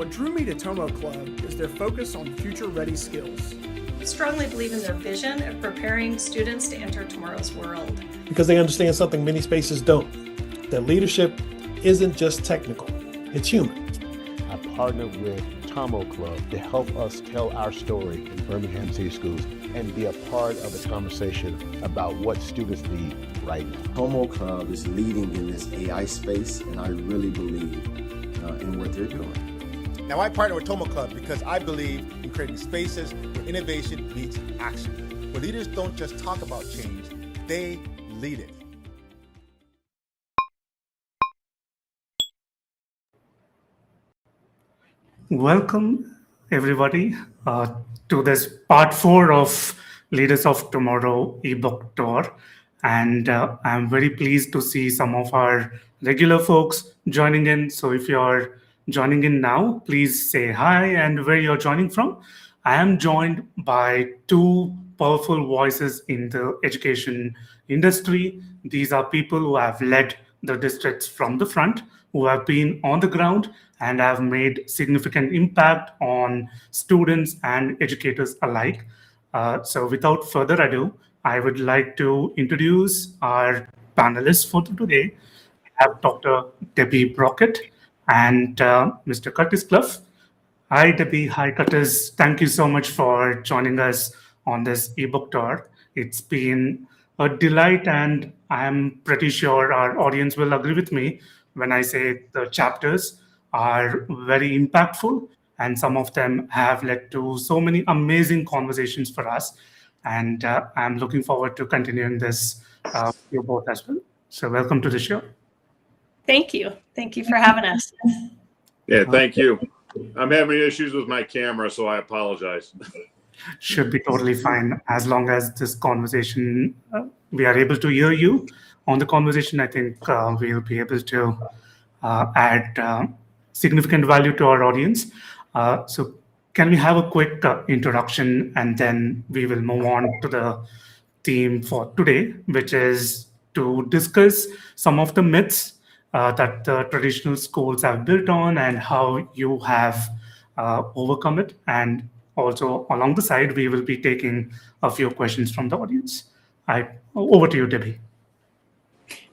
What drew me to Tomo Club is their focus on future-ready skills. I strongly believe in their vision of preparing students to enter tomorrow's world. Because they understand something many spaces don't, that leadership isn't just technical, it's human. I partnered with Tomo Club to help us tell our story in Birmingham City Schools and be a part of a conversation about what students need right now. Tomo Club is leading in this AI space, and I really believe in what they're doing. Now, I partner with Tomo Club because I believe in creating spaces where innovation meets action, where leaders don't just talk about change, they lead it. Welcome, everybody, to this part 4 of Leaders of Tomorrow ebook tour. And I'm very pleased to see some of our regular folks joining in. So if you're joining in now, please say hi and where you're joining from. I am joined by two powerful voices in the education industry. These are people who have led the districts from the front, who have been on the ground and have made significant impact on students and educators alike. So without further ado, I would like to introduce our panelists for today. We have Dr. Debbie Brockett and Mr. Curtis Clough. Hi, Debbie. Hi, Curtis. Thank you so much for joining us on this ebook tour. It's been a delight, and I'm pretty sure our audience will agree with me when I say the chapters are very impactful, and some of them have led to so many amazing conversations for us. And I'm looking forward to continuing this with you both as well. So welcome to the show. Thank you. Thank you for having us. Yeah, thank you. I'm having issues with my camera, so I apologize. Should be totally fine as long as this conversation, we are able to hear you on the conversation. I think we'll be able to add significant value to our audience. So can we have a quick introduction, and then we will move on to the theme for today, which is to discuss some of the myths that the traditional schools have built on and how you have overcome it. And also along the side, we will be taking a few questions from the audience. Over to you, Debbie.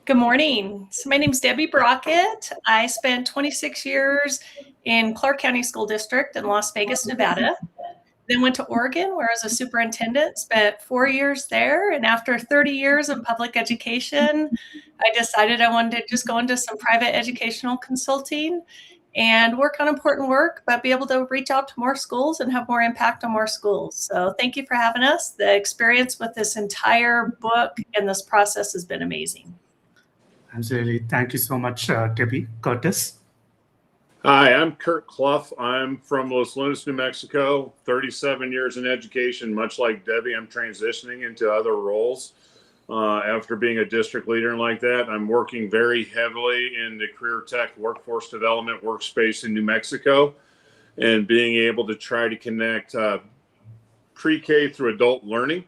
Good morning. So my name is Debbie Brockett. I spent 26 years in Clark County School District in Las Vegas, Nevada. Then went to Oregon, where I was a superintendent, spent 4 years there. And after 30 years of public education, I decided I wanted to just go into some private educational consulting and work on important work, but be able to reach out to more schools and have more impact on more schools. So thank you for having us. The experience with this entire book and this process has been amazing. Absolutely. Thank you so much, Debbie. Curtis? Hi, I'm Kurt Clough. I'm from Los Lunas, New Mexico, 37 years in education. Much like Debbie, I'm transitioning into other roles after being a district leader and like that. I'm working very heavily in the career tech workforce development workspace in New Mexico, and being able to try to connect pre-K through adult learning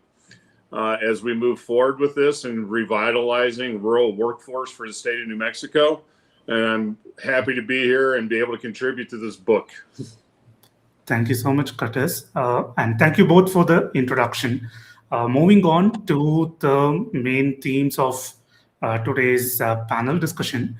as we move forward with this and revitalizing rural workforce for the state of New Mexico. And I'm happy to be here and be able to contribute to this book. Thank you so much, Curtis. And thank you both for the introduction. Moving on to the main themes of today's panel discussion.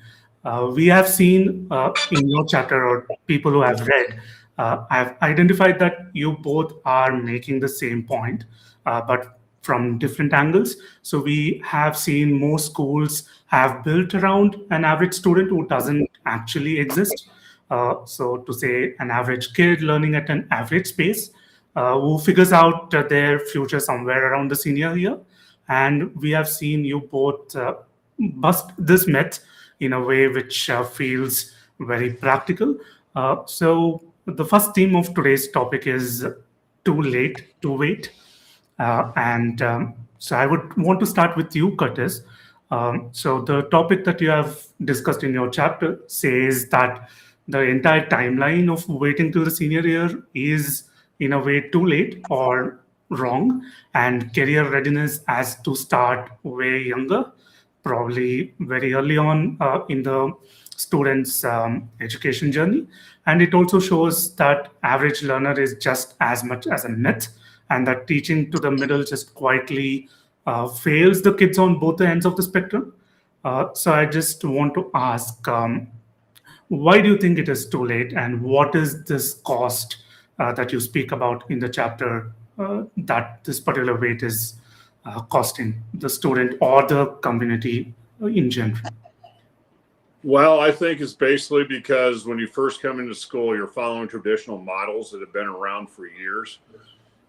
We have seen in your chapter, or people who have read, I've identified that you both are making the same point, but from different angles. So we have seen most schools have built around an average student who doesn't actually exist. So to say an average kid learning at an average pace, who figures out their future somewhere around the senior year. And we have seen you both bust this myth in a way which feels very practical. So the first theme of today's topic is too late to wait. So I would want to start with you, Curtis. So the topic that you have discussed in your chapter says that the entire timeline of waiting till the senior year is in a way too late or wrong, and career readiness has to start way younger, probably very early on in the students' education journey. And it also shows that average learner is just as much as a myth, and that teaching to the middle just quietly fails the kids on both the ends of the spectrum. So I just want to ask, why do you think it is too late, and what is this cost that you speak about in the chapter that this particular weight is costing the student or the community in general? Well, I think it's basically because when you first come into school, you're following traditional models that have been around for years.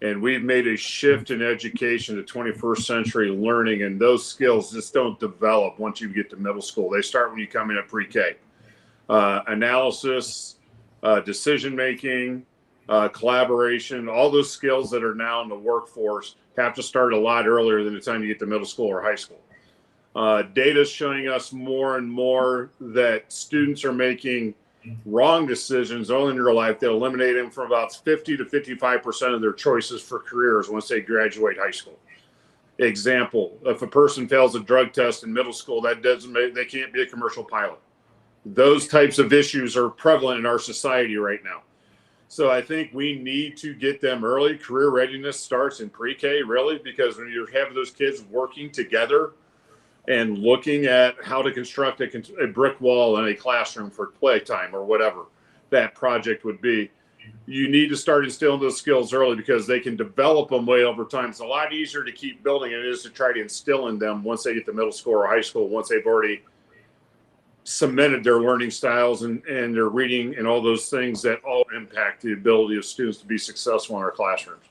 And we've made a shift in education to 21st century learning, and those skills just don't develop once you get to middle school. They start when you come in at pre-K. Analysis, decision making, collaboration, all those skills that are now in the workforce have to start a lot earlier than the time you get to middle school or high school. Data is showing us more and more that students are making wrong decisions early in their life that eliminate them from about 50 to 55% of their choices for careers once they graduate high school. Example, if a person fails a drug test in middle school, that doesn't make, they can't be a commercial pilot. Those types of issues are prevalent in our society right now. So I think we need to get them early. Career readiness starts in pre-K, really, because when you have those kids working together and looking at how to construct a brick wall in a classroom for playtime or whatever that project would be, you need to start instilling those skills early because they can develop them way over time. It's a lot easier to keep building it is to try to instill in them once they get to middle school or high school, once they've already cemented their learning styles and their reading and all those things that all impact the ability of students to be successful in our classrooms.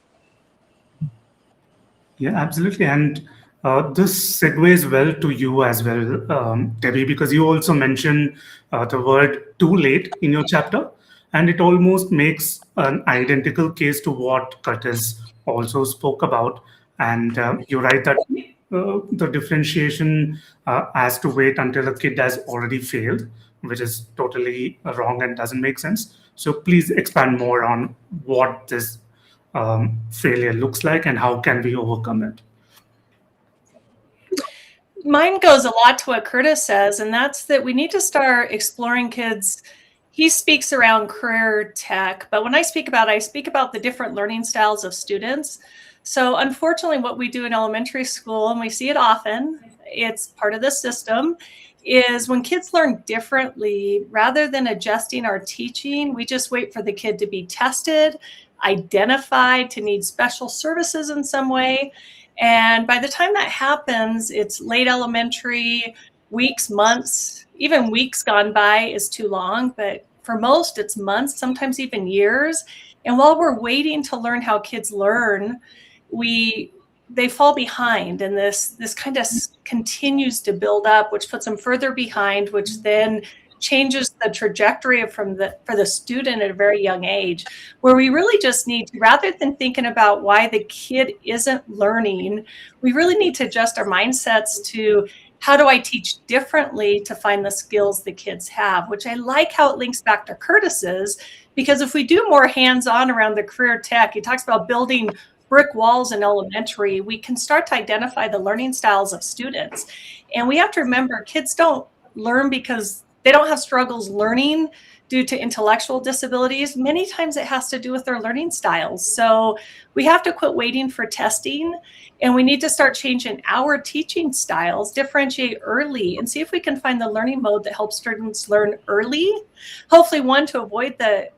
Yeah, absolutely. And this segues well to you as well, Debbie, because you also mentioned the word too late in your chapter, and it almost makes an identical case to what Curtis also spoke about. And you write that the differentiation has to wait until a kid has already failed, which is totally wrong and doesn't make sense. So please expand more on what this failure looks like and how can we overcome it. Mine goes a lot to what Curtis says, and that's that we need to start exploring kids. He speaks around career tech, but when I speak about the different learning styles of students. So unfortunately, what we do in elementary school, and we see it often, it's part of the system, is when kids learn differently, rather than adjusting our teaching, we just wait for the kid to be tested, identified to need special services in some way. And by the time that happens, it's late elementary, weeks, months, even weeks gone by is too long. But for most, it's months, sometimes even years. And while we're waiting to learn how kids learn, they fall behind, and this kind of continues to build up, which puts them further behind, which then changes the trajectory for the student at a very young age, where we really just need to, rather than thinking about why the kid isn't learning, we really need to adjust our mindsets to how do I teach differently to find the skills the kids have, which I like how it links back to Curtis's, because if we do more hands-on around the career tech, he talks about building brick walls in elementary, we can start to identify the learning styles of students. And we have to remember kids don't learn because they don't have struggles learning due to intellectual disabilities. Many times it has to do with their learning styles. So we have to quit waiting for testing, and we need to start changing our teaching styles, differentiate early, and see if we can find the learning mode that helps students learn early. Hopefully, one, to avoid the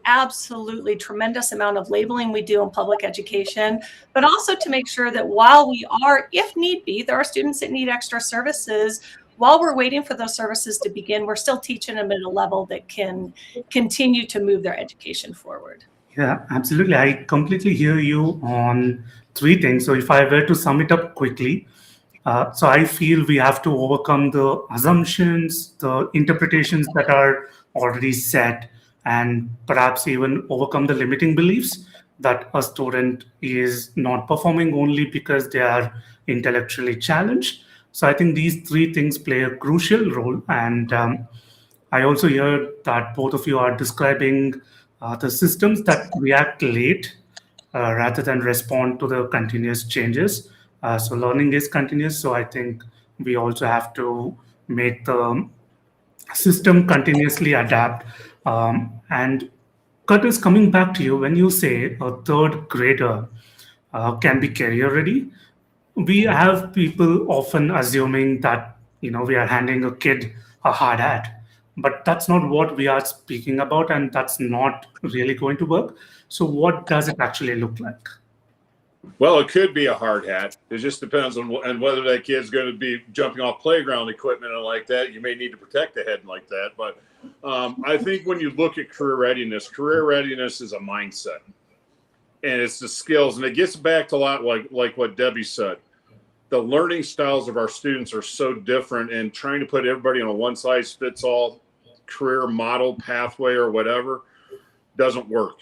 absolutely tremendous amount of labeling we do in public education, but also to make sure that while we are, if need be, there are students that need extra services, while we're waiting for those services to begin, we're still teaching them at a level that can continue to move their education forward. Yeah, absolutely. I completely hear you on three things. So if I were to sum it up quickly, so I feel we have to overcome the assumptions, the interpretations that are already set, and perhaps even overcome the limiting beliefs that a student is not performing only because they are intellectually challenged. So I think these three things play a crucial role. And I also hear that both of you are describing the systems that react late rather than respond to the continuous changes. So learning is continuous. So I think we also have to make the system continuously adapt. And Curtis, coming back to you, when you say a third grader can be career ready, we have people often assuming that we are handing a kid a hard hat, but that's not what we are speaking about, and that's not really going to work. So what does it actually look like? Well, it could be a hard hat. It just depends on whether that kid's going to be jumping off playground equipment and like that. You may need to protect the head like that. But I think when you look at career readiness is a mindset, and it's the skills. And it gets back to a lot like what Debbie said. The learning styles of our students are so different, and trying to put everybody on a one-size-fits-all career model pathway or whatever doesn't work.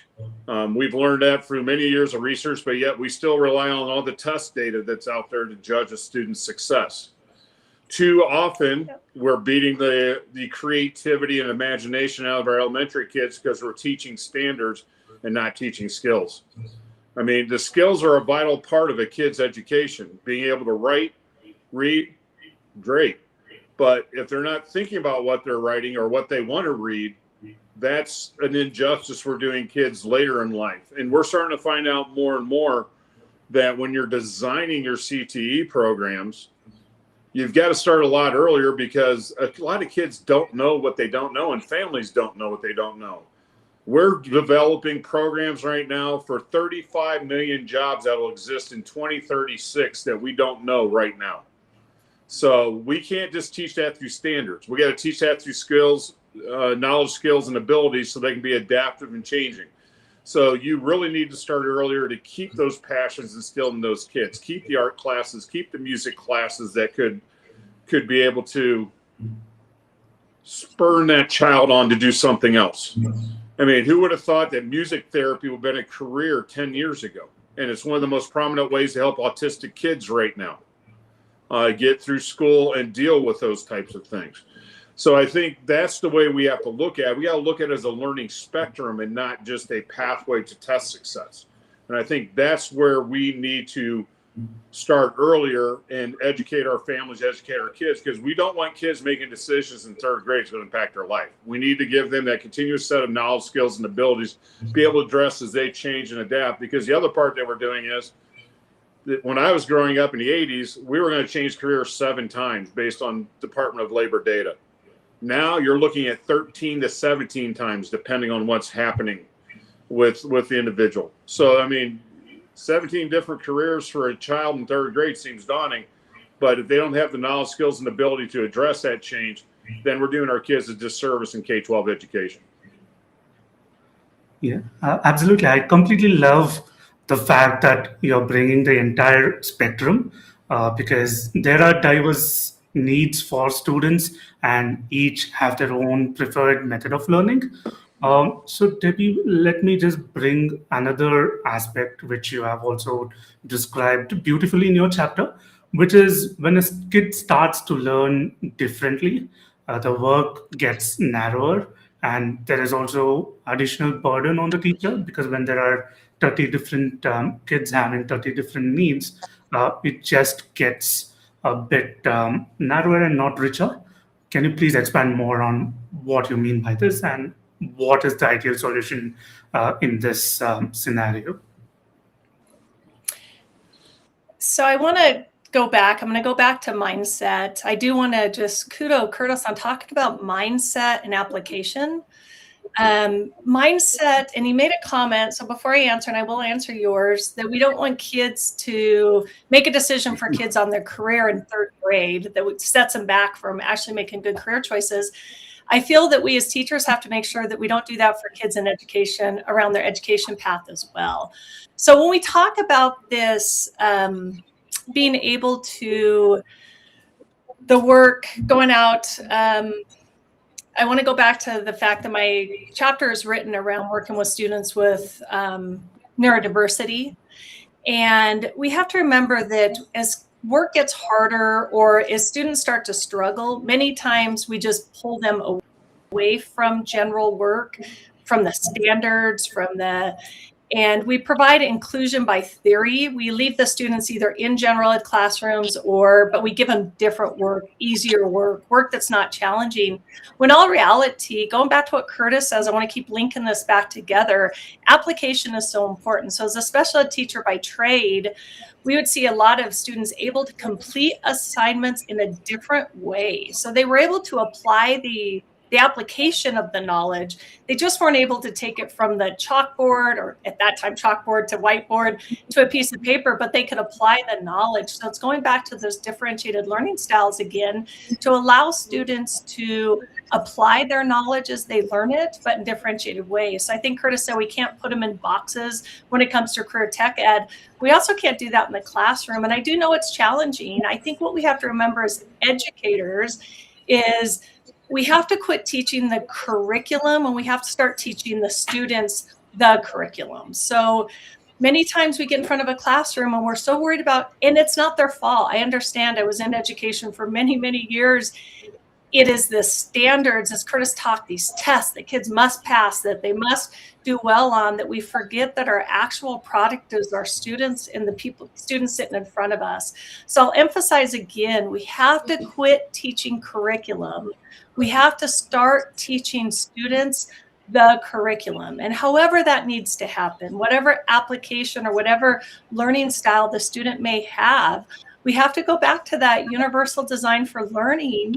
We've learned that through many years of research, but yet we still rely on all the test data that's out there to judge a student's success. Too often, we're beating the creativity and imagination out of our elementary kids because we're teaching standards and not teaching skills. I mean, the skills are a vital part of a kid's education. Being able to write, read, great. But if they're not thinking about what they're writing or what they want to read, that's an injustice we're doing kids later in life. And we're starting to find out more and more that when you're designing your CTE programs, you've got to start a lot earlier, because a lot of kids don't know what they don't know, and families don't know what they don't know. We're developing programs right now for 35 million jobs that will exist in 2036 that we don't know right now. So we can't just teach that through standards. We got to teach that through skills, knowledge, skills, and abilities, so they can be adaptive and changing. So you really need to start earlier to keep those passions instilled in those kids. Keep the art classes, keep the music classes that could be able to spur that child on to do something else. I mean, who would have thought that music therapy would have been a career 10 years ago? And it's one of the most prominent ways to help autistic kids right now get through school and deal with those types of things. So I think that's the way we have to look at it. We got to look at it as a learning spectrum and not just a pathway to test success. And I think that's where we need to start earlier and educate our families, educate our kids, because we don't want kids making decisions in third grade that's going to impact their life. We need to give them that continuous set of knowledge, skills, and abilities to be able to address as they change and adapt. Because the other part that we're doing is that when I was growing up in the 80s, we were going to change careers 7 times based on Department of Labor data. Now you're looking at 13 to 17 times, depending on what's happening with the individual. So, I mean, 17 different careers for a child in third grade seems daunting, but if they don't have the knowledge, skills, and ability to address that change, then we're doing our kids a disservice in K-12 education. Yeah, absolutely. I completely love the fact that you're bringing the entire spectrum because there are diverse needs for students and each have their own preferred method of learning. So Debbie, let me just bring another aspect which you have also described beautifully in your chapter, which is when a kid starts to learn differently, the work gets narrower, and there is also additional burden on the teacher, because when there are 30 different kids having 30 different needs, it just gets a bit narrower and not richer. Can you please expand more on what you mean by this and what is the ideal solution in this scenario? So I want to go back. I'm going to go back to mindset. I do want to just kudo Curtis on talking about mindset and application. Mindset, and he made a comment, so before I answer, and I will answer yours, that we don't want kids to make a decision for kids on their career in third grade that sets them back from actually making good career choices. I feel that we as teachers have to make sure that we don't do that for kids in education around their education path as well. So when we talk about this, being able to, the work going out, I want to go back to the fact that my chapter is written around working with students with neurodiversity. And we have to remember that as work gets harder or as students start to struggle, many times we just pull them away from general work, from the standards, And we provide inclusion by theory. We leave the students either in general ed classrooms but we give them different work, easier work that's not challenging. When all reality, going back to what Curtis says, I want to keep linking this back together. Application is so important. So as a special ed teacher by trade, we would see a lot of students able to complete assignments in a different way. So they were able to apply the application of the knowledge. They just weren't able to take it from the chalkboard, or at that time chalkboard, to whiteboard to a piece of paper, but they could apply the knowledge. So it's going back to those differentiated learning styles again, to allow students to apply their knowledge as they learn it, but in differentiated ways. So I think Curtis said we can't put them in boxes when it comes to career tech ed. We also can't do that in the classroom. And I do know it's challenging. I think what we have to remember as educators is we have to quit teaching the curriculum and we have to start teaching the students the curriculum. So many times we get in front of a classroom and we're so worried about, and it's not their fault. I understand. I was in education for many, many years. It is the standards, as Curtis talked, these tests that kids must pass, that they must do well on, that we forget that our actual product is our students and the students sitting in front of us. So I'll emphasize again, we have to quit teaching curriculum. We have to start teaching students the curriculum, and however that needs to happen, whatever application or whatever learning style the student may have, we have to go back to that universal design for learning.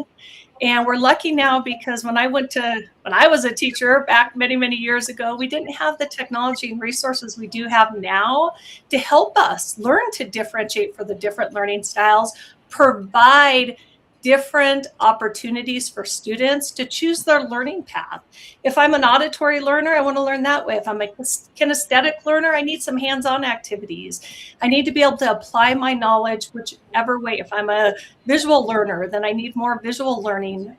And we're lucky now because when I was a teacher back many, many years ago, we didn't have the technology and resources we do have now to help us learn to differentiate for the different learning styles, provide different opportunities for students to choose their learning path. If I'm an auditory learner, I want to learn that way. If I'm a kinesthetic learner, I need some hands-on activities. I need to be able to apply my knowledge whichever way. If I'm a visual learner, then I need more visual learning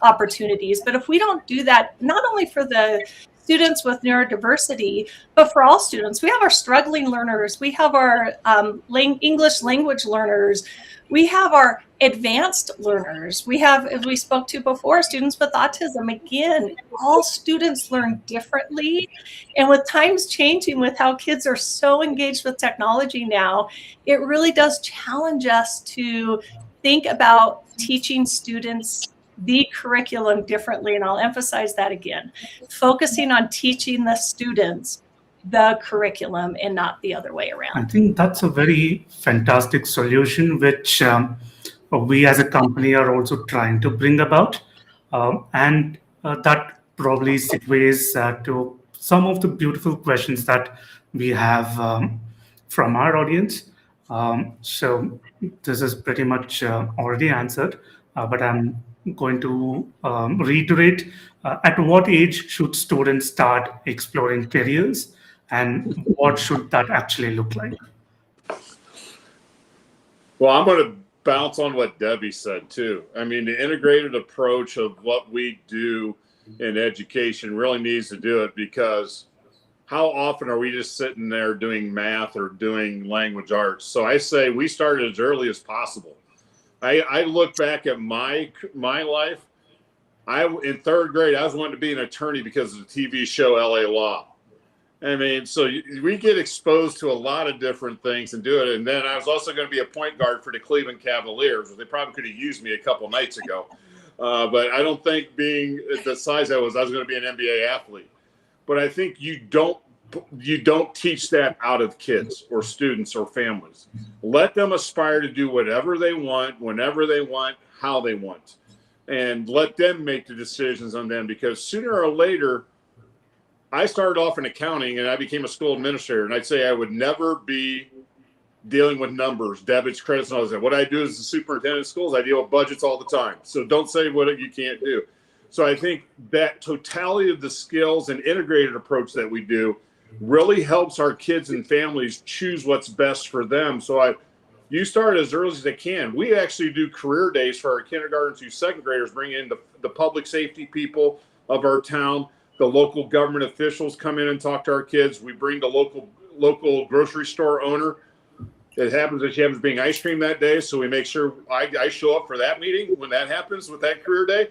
opportunities. But if we don't do that, not only for the students with neurodiversity, but for all students, we have our struggling learners, we have our English language learners, we have our advanced learners. We have, as we spoke to before, students with autism. Again, all students learn differently. And with times changing, with how kids are so engaged with technology now, it really does challenge us to think about teaching students the curriculum differently. And I'll emphasize that again, focusing on teaching the students the curriculum and not the other way around. I think that's a very fantastic solution, which we as a company are also trying to bring about. And that probably segues to some of the beautiful questions that we have from our audience. So this is pretty much already answered, but I'm going to reiterate, at what age should students start exploring careers, and what should that actually look like? Well, I'm going to bounce on what Debbie said too. I mean, the integrated approach of what we do in education really needs to do it, because how often are we just sitting there doing math or doing language arts? So I say we start as early as possible. I look back at my life. In third grade, I was wanting to be an attorney because of the TV show LA Law. I mean, so we get exposed to a lot of different things and do it. And then I was also going to be a point guard for the Cleveland Cavaliers. They probably could have used me a couple nights ago. But I don't think being the size I was going to be an NBA athlete. But I think you don't teach that out of kids or students or families. Let them aspire to do whatever they want, whenever they want, how they want. And let them make the decisions on them, because sooner or later, I started off in accounting and I became a school administrator, and I'd say I would never be dealing with numbers, debits, credits, and all that. What I do as the superintendent of schools, I deal with budgets all the time. So don't say what you can't do. So I think that totality of the skills and integrated approach that we do really helps our kids and families choose what's best for them. So you start as early as they can. We actually do career days for our kindergarten through second graders, bring in the public safety people of our town. The local government officials come in and talk to our kids. We bring the local grocery store owner It happens that she happens being ice cream that day, so we make sure I show up for that meeting when that happens with that career day.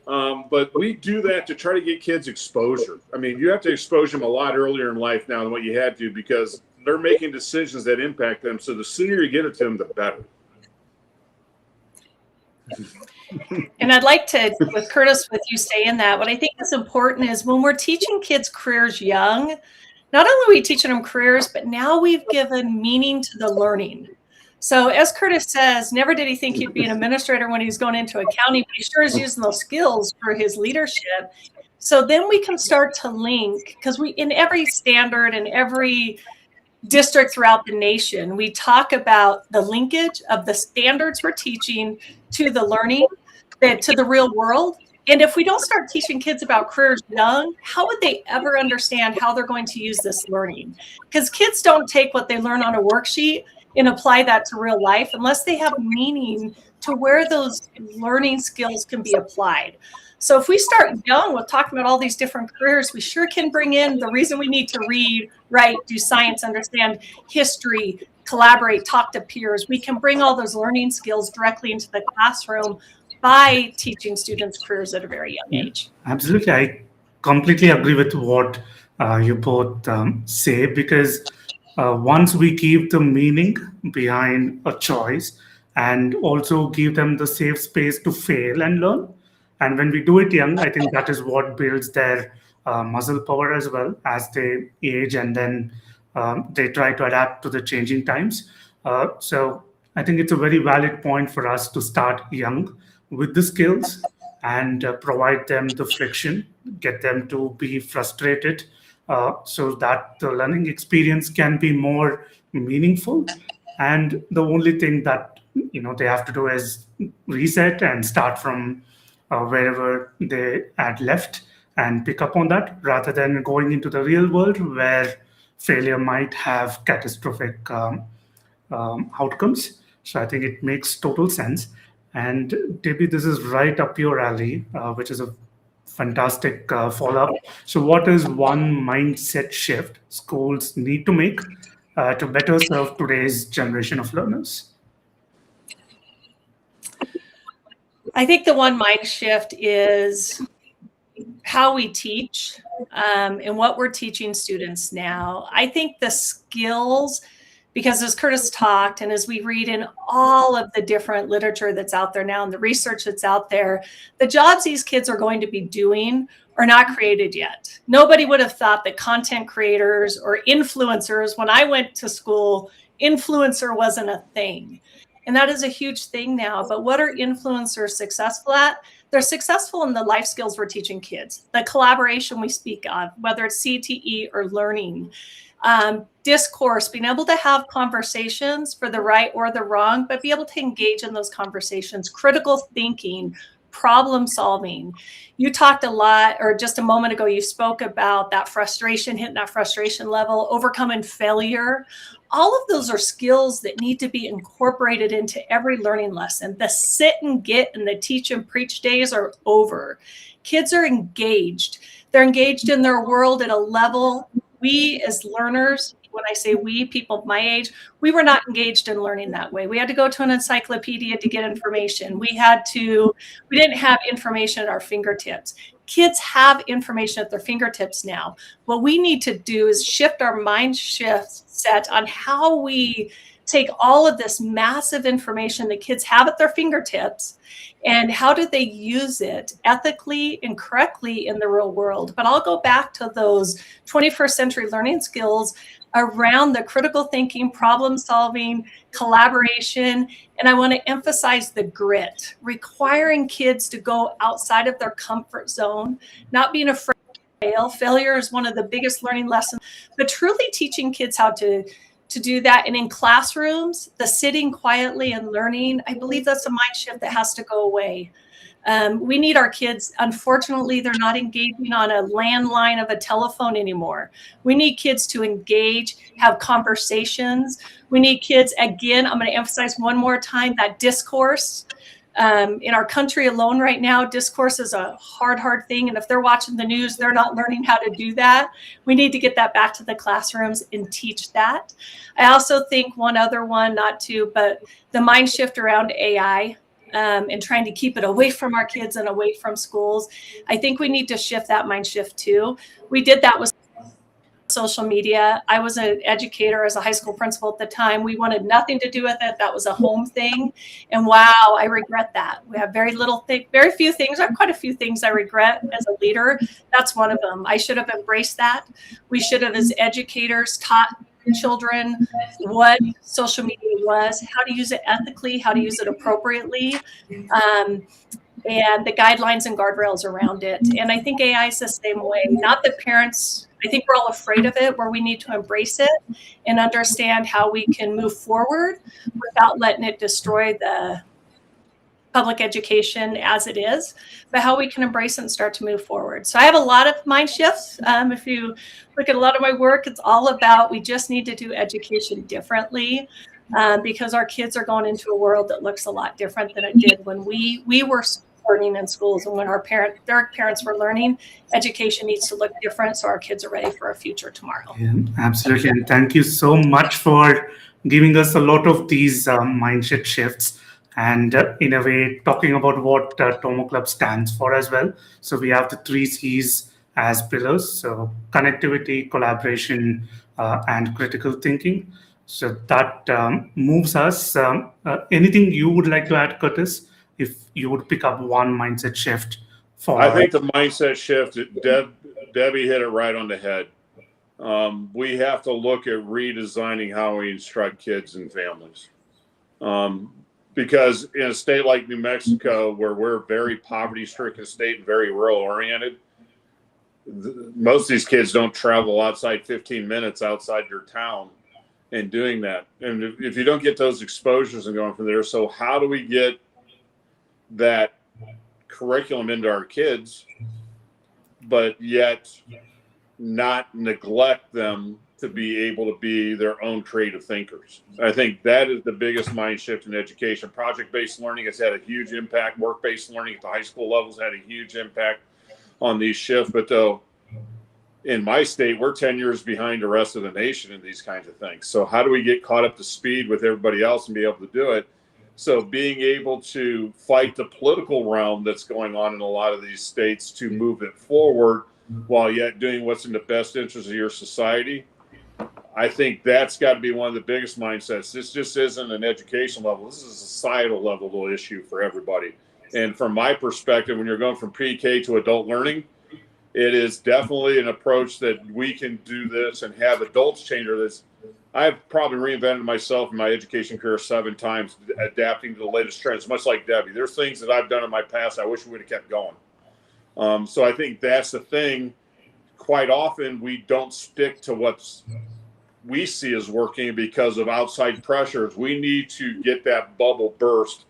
But we do that to try to get kids exposure. I mean, you have to expose them a lot earlier in life now than what you had to, because they're making decisions that impact them. So the sooner you get it to them, the better. And I'd like to, with Curtis, with you saying that, what I think is important is when we're teaching kids careers young, not only are we teaching them careers, but now we've given meaning to the learning. So as Curtis says, never did he think he'd be an administrator when he was going into accounting, but he sure is using those skills for his leadership. So then we can start to link, because we, in every standard and every district throughout the nation, we talk about the linkage of the standards we're teaching to the learning, to the real world. And if we don't start teaching kids about careers young, how would they ever understand how they're going to use this learning? Because kids don't take what they learn on a worksheet and apply that to real life unless they have meaning to where those learning skills can be applied. So if we start young with talking about all these different careers, we sure can bring in the reason we need to read, write, do science, understand history, collaborate, talk to peers. We can bring all those learning skills directly into the classroom by teaching students careers at a very young age. Absolutely. I completely agree with what you both say, because once we give the meaning behind a choice and also give them the safe space to fail and learn, and when we do it young, I think that is what builds their muscle power as well as they age, and then they try to adapt to the changing times. So I think it's a very valid point for us to start young with the skills and provide them the friction, get them to be frustrated, so that the learning experience can be more meaningful. And the only thing that they have to do is reset and start from wherever they had left and pick up on that, rather than going into the real world where failure might have catastrophic outcomes. So I think it makes total sense. And Debbie, this is right up your alley, which is a fantastic follow-up. So what is one mindset shift schools need to make to better serve today's generation of learners? I think the one mind shift is how we teach and what we're teaching students now. I think the skills, because as Curtis talked, and as we read in all of the different literature that's out there now and the research that's out there, the jobs these kids are going to be doing are not created yet. Nobody would have thought that content creators or influencers, when I went to school, influencer wasn't a thing. And that is a huge thing now. But what are influencers successful at? They're successful in the life skills we're teaching kids, the collaboration we speak of, whether it's CTE or learning, discourse, being able to have conversations for the right or the wrong, but be able to engage in those conversations, critical thinking, problem solving. You talked a lot, or just a moment ago, you spoke about that frustration, hitting that frustration level, overcoming failure. All of those are skills that need to be incorporated into every learning lesson. The sit and get and the teach and preach days are over. Kids are engaged. They're engaged in their world at a level we as learners, when I say we, people my age, we were not engaged in learning that way. We had to go to an encyclopedia to get information. We didn't have information at our fingertips. Kids have information at their fingertips now. What we need to do is shift our mind set on how we take all of this massive information that kids have at their fingertips and how do they use it ethically and correctly in the real world. But I'll go back to those 21st century learning skills around the critical thinking, problem solving, collaboration. And I want to emphasize the grit, requiring kids to go outside of their comfort zone, not being afraid to fail. Failure is one of the biggest learning lessons, but truly teaching kids how to do that. And in classrooms, the sitting quietly and learning, I believe that's a mind shift that has to go away. We need our kids, unfortunately, they're not engaging on a landline of a telephone anymore. We need kids to engage, have conversations. We need kids, again, I'm going to emphasize one more time, that discourse. In our country alone right now, discourse is a hard thing. And if they're watching the news, they're not learning how to do that. We need to get that back to the classrooms and teach that. I also think one other one, not to, but the mind shift around AI. And trying to keep it away from our kids and away from schools. I think we need to shift that mind shift too. We did that with social media. I was an educator as a high school principal at the time. We wanted nothing to do with it. That was a home thing. And wow, I regret that. We have very few things, or quite a few things I regret as a leader. That's one of them. I should have embraced that. We should have, as educators, taught children what social media was, how to use it ethically, how to use it appropriately, and the guidelines and guardrails around it. And I think AI is the same way. Not that parents, I think we're all afraid of it, where we need to embrace it and understand how we can move forward without letting it destroy the public education as it is, but how we can embrace it and start to move forward. So I have a lot of mind shifts. If you look at a lot of my work, it's all about we just need to do education differently, because our kids are going into a world that looks a lot different than it did when we were learning in schools, and when their parents were learning. Education needs to look different so our kids are ready for a future tomorrow. Yeah, absolutely. And thank you so much for giving us a lot of these mindset shifts, and in a way talking about what Tomo Club stands for as well. So we have the 3 C's as pillars: so connectivity, collaboration, and critical thinking. So that moves us. Anything you would like to add, Curtis, if you would pick up one mindset shift for? I think the mindset shift, Debbie hit it right on the head. We have to look at redesigning how we instruct kids and families. Because in a state like New Mexico, where we're a very poverty-stricken state and very rural-oriented, most of these kids don't travel outside 15 minutes outside their town and doing that. And if you don't get those exposures and going from there, so how do we get that curriculum into our kids, but yet not neglect them to be able to be their own creative thinkers? I think that is the biggest mind shift in education. Project-based learning has had a huge impact. Work-based learning at the high school levels had a huge impact on these shifts. But though in my state, we're 10 years behind the rest of the nation in these kinds of things. So how do we get caught up to speed with everybody else and be able to do it? So being able to fight the political realm that's going on in a lot of these states to move it forward while yet doing what's in the best interest of your society, I think that's got to be one of the biggest mindsets. This just isn't an education level. This is a societal level issue for everybody. And from my perspective, when you're going from pre-K to adult learning, it is definitely an approach that we can do this and have adults change this. I've probably reinvented myself in my education career 7 times, adapting to the latest trends, much like Debbie. There's things that I've done in my past I wish we would have kept going. So I think that's the thing. Quite often, we don't stick to what we see as working because of outside pressures. We need to get that bubble burst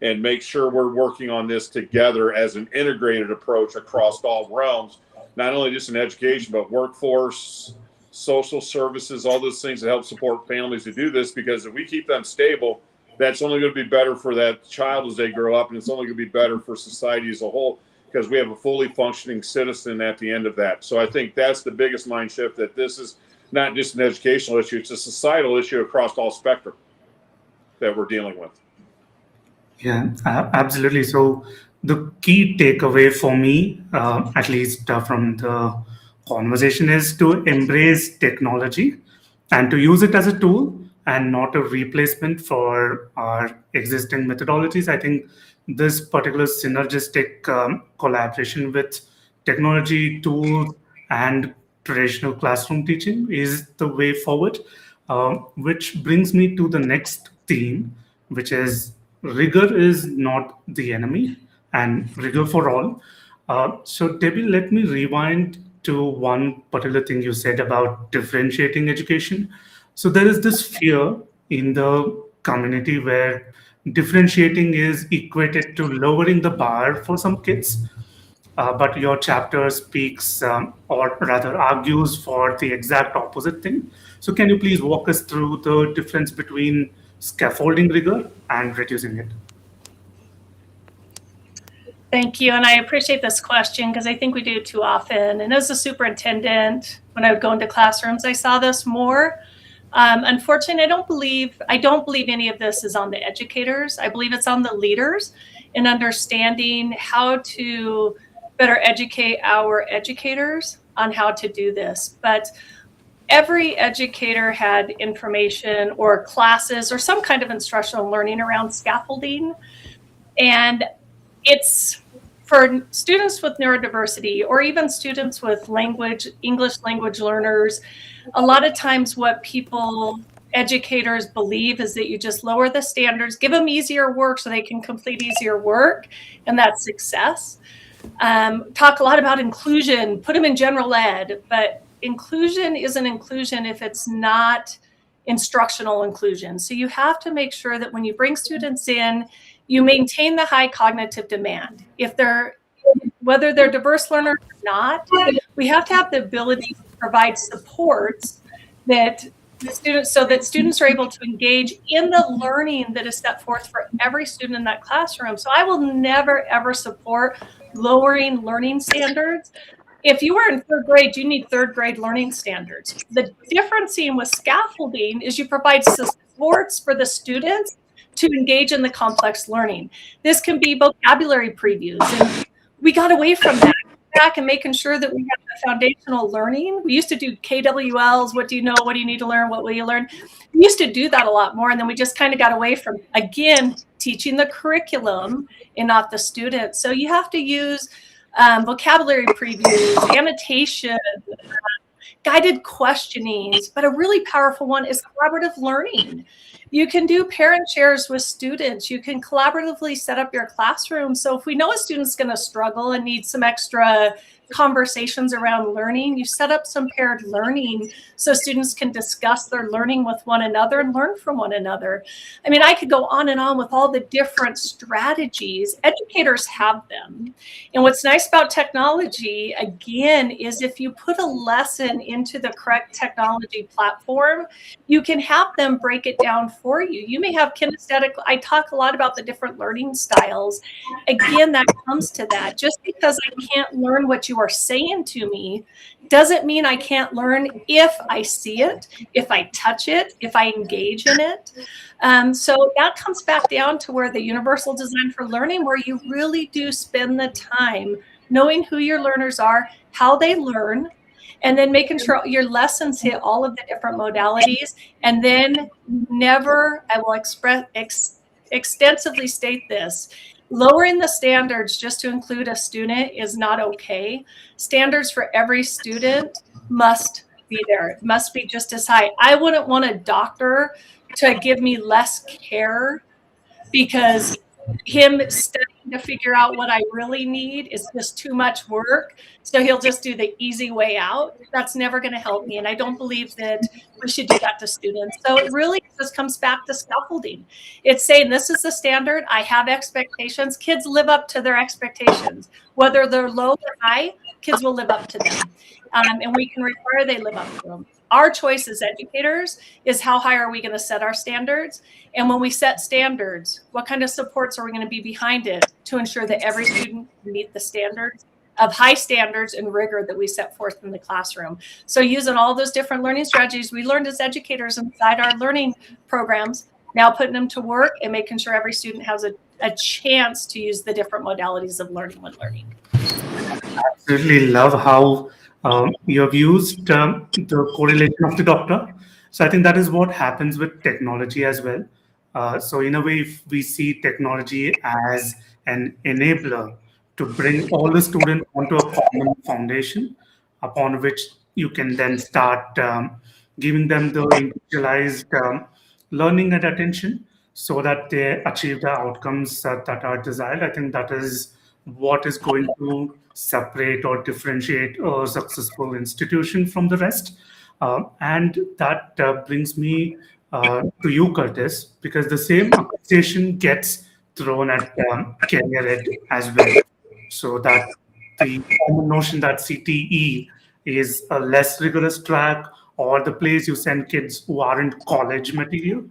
and make sure we're working on this together as an integrated approach across all realms, not only just in education, but workforce, social services, all those things that help support families to do this. Because if we keep them stable, that's only going to be better for that child as they grow up, and it's only going to be better for society as a whole, because we have a fully functioning citizen at the end of that. So I think that's the biggest mind shift, that this is not just an educational issue, it's a societal issue across all spectrum that we're dealing with. Yeah, absolutely. So the key takeaway for me, at least from the conversation, is to embrace technology and to use it as a tool and not a replacement for our existing methodologies. I think this particular synergistic collaboration with technology tools and traditional classroom teaching is the way forward, which brings me to the next theme, which is rigor is not the enemy and rigor for all. So Debbie, let me rewind to one particular thing you said about differentiating education. So there is this fear in the community where differentiating is equated to lowering the bar for some kids. But your chapter speaks, or rather argues, for the exact opposite thing. So can you please walk us through the difference between scaffolding rigor and reducing it? Thank you. And I appreciate this question because I think we do it too often. And as a superintendent, when I would go into classrooms, I saw this more. Unfortunately, I don't believe any of this is on the educators. I believe it's on the leaders in understanding how to better educate our educators on how to do this. But every educator had information or classes or some kind of instructional learning around scaffolding. And it's for students with neurodiversity or even students with English language learners. A lot of times what educators believe is that you just lower the standards, give them easier work so they can complete easier work, and that's success. Talk a lot about inclusion, put them in general ed, but inclusion isn't inclusion if it's not instructional inclusion. So you have to make sure that when you bring students in, you maintain the high cognitive demand. Whether they're diverse learners or not, we have to have the ability to provide supports that students are able to engage in the learning that is set forth for every student in that classroom. So I will never, ever support lowering learning standards. If you were in third grade, you need third grade learning standards. The difference with scaffolding is you provide supports for the students to engage in the complex learning. This can be vocabulary previews, and we got away from that. Back and making sure that we have the foundational learning. We used to do KWLs, what do you know, what do you need to learn, what will you learn? We used to do that a lot more, and then we just kind of got away from, again, teaching the curriculum and not the students. So you have to use vocabulary previews, annotation, guided questionings, but a really powerful one is collaborative learning. You can do parent shares with students. You can collaboratively set up your classroom. So if we know a student's going to struggle and need some extra conversations around learning, you set up some paired learning so students can discuss their learning with one another and learn from one another. I mean, I could go on and on with all the different strategies. Educators have them. And what's nice about technology, again, is if you put a lesson into the correct technology platform, you can have them break it down for you. You may have kinesthetic. I talk a lot about the different learning styles. Again, that comes to that. Just because I can't learn what you are saying to me doesn't mean I can't learn if I see it, if I touch it, if I engage in it. So that comes back down to where the universal design for learning, where you really do spend the time knowing who your learners are, how they learn, and then making sure your lessons hit all of the different modalities. And then I will extensively state this, lowering the standards just to include a student is not okay. Standards for every student must be there. It must be just as high. I wouldn't want a doctor to give me less care because him studying to figure out what I really need is just too much work. So he'll just do the easy way out. That's never going to help me. And I don't believe that we should do that to students. So it really just comes back to scaffolding. It's saying this is the standard. I have expectations. Kids live up to their expectations. Whether they're low or high, kids will live up to them. And we can require they live up to them. Our choice as educators is how high are we going to set our standards? And when we set standards, what kind of supports are we going to be behind it to ensure that every student can meet the standards of high standards and rigor that we set forth in the classroom? So using all those different learning strategies we learned as educators inside our learning programs, now putting them to work and making sure every student has a chance to use the different modalities of learning when learning. I absolutely love how you have used the correlation of the doctor. So I think that is what happens with technology as well. So in a way, if we see technology as an enabler to bring all the students onto a common foundation upon which you can then start giving them the individualized learning and attention so that they achieve the outcomes that are desired. I think that is what is going to separate or differentiate a successful institution from the rest. And that brings me to you, Curtis, because the same appreciation gets thrown at career ed as well. So that the common notion that CTE is a less rigorous track or the place you send kids who aren't college material,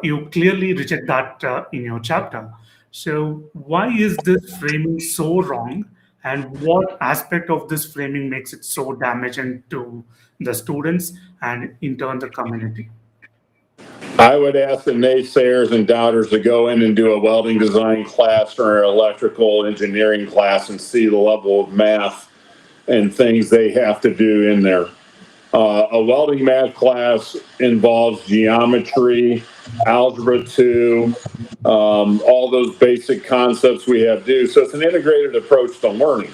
you clearly reject that in your chapter. So why is this framing so wrong? And what aspect of this framing makes it so damaging to the students and in turn the community? I would ask the naysayers and doubters to go in and do a welding design class or an electrical engineering class and see the level of math and things they have to do in there. A welding math class involves geometry, algebra 2, all those basic concepts we have to do. So it's an integrated approach to learning.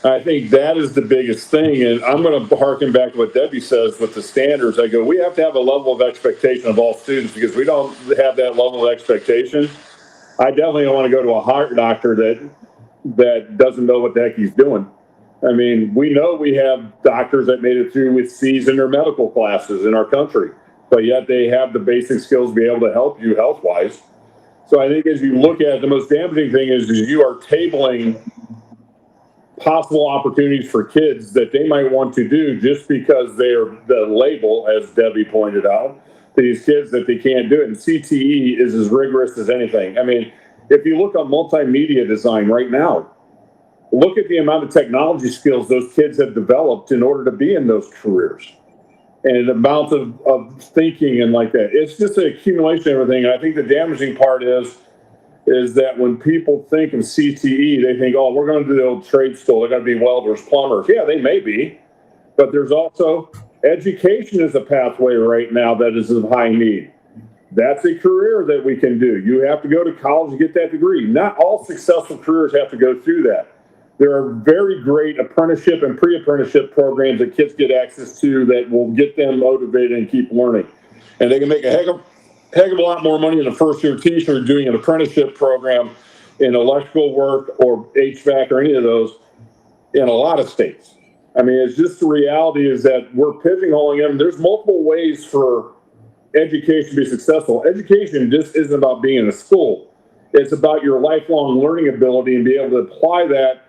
I think that is the biggest thing. And I'm going to harken back to what Debbie says with the standards. I go, we have to have a level of expectation of all students because we don't have that level of expectation. I definitely don't want to go to a heart doctor that doesn't know what the heck he's doing. I mean, we know we have doctors that made it through with C's in their medical classes in our country, but yet they have the basic skills to be able to help you health-wise. So I think as you look at it, the most damaging thing is you are tabling possible opportunities for kids that they might want to do just because they're the label, as Debbie pointed out, to these kids that they can't do it. And CTE is as rigorous as anything. I mean, if you look at multimedia design right now, look at the amount of technology skills those kids have developed in order to be in those careers and the amount of thinking and like that. It's just an accumulation of everything. And I think the damaging part is that when people think of CTE, they think, oh, we're going to do the old trade school. They're going to be welders, plumbers. Yeah, they may be. But there's also education is a pathway right now that is of high need. That's a career that we can do. You have to go to college to get that degree. Not all successful careers have to go through that. There are very great apprenticeship and pre-apprenticeship programs that kids get access to that will get them motivated and keep learning. And they can make a heck of a lot more money in a first-year teacher doing an apprenticeship program in electrical work or HVAC or any of those in a lot of states. I mean, it's just the reality is that we're pigeonholing them. There's multiple ways for education to be successful. Education just isn't about being in a school. It's about your lifelong learning ability and be able to apply that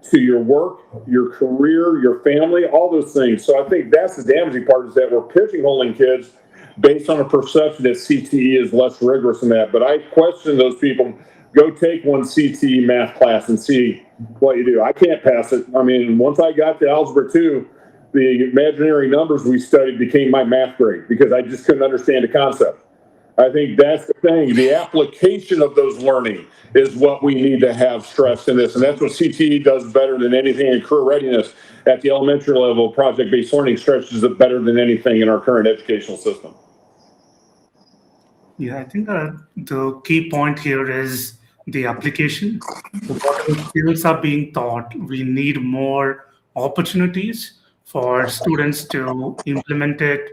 to your work, your career, your family, all those things. So I think that's the damaging part is that we're pigeonholing kids based on a perception that CTE is less rigorous than that. But I question those people. Go take one CTE math class and see what you do. I can't pass it. I mean, once I got to Algebra 2, the imaginary numbers we studied became my math grade because I just couldn't understand the concept. I think that's the thing. The application of those learning is what we need to have stressed in this. And that's what CTE does better than anything in career readiness at the elementary level. Project-based learning stretches it better than anything in our current educational system. Yeah, I think the key point here is the application. Whatever skills are being taught, we need more opportunities for students to implement it,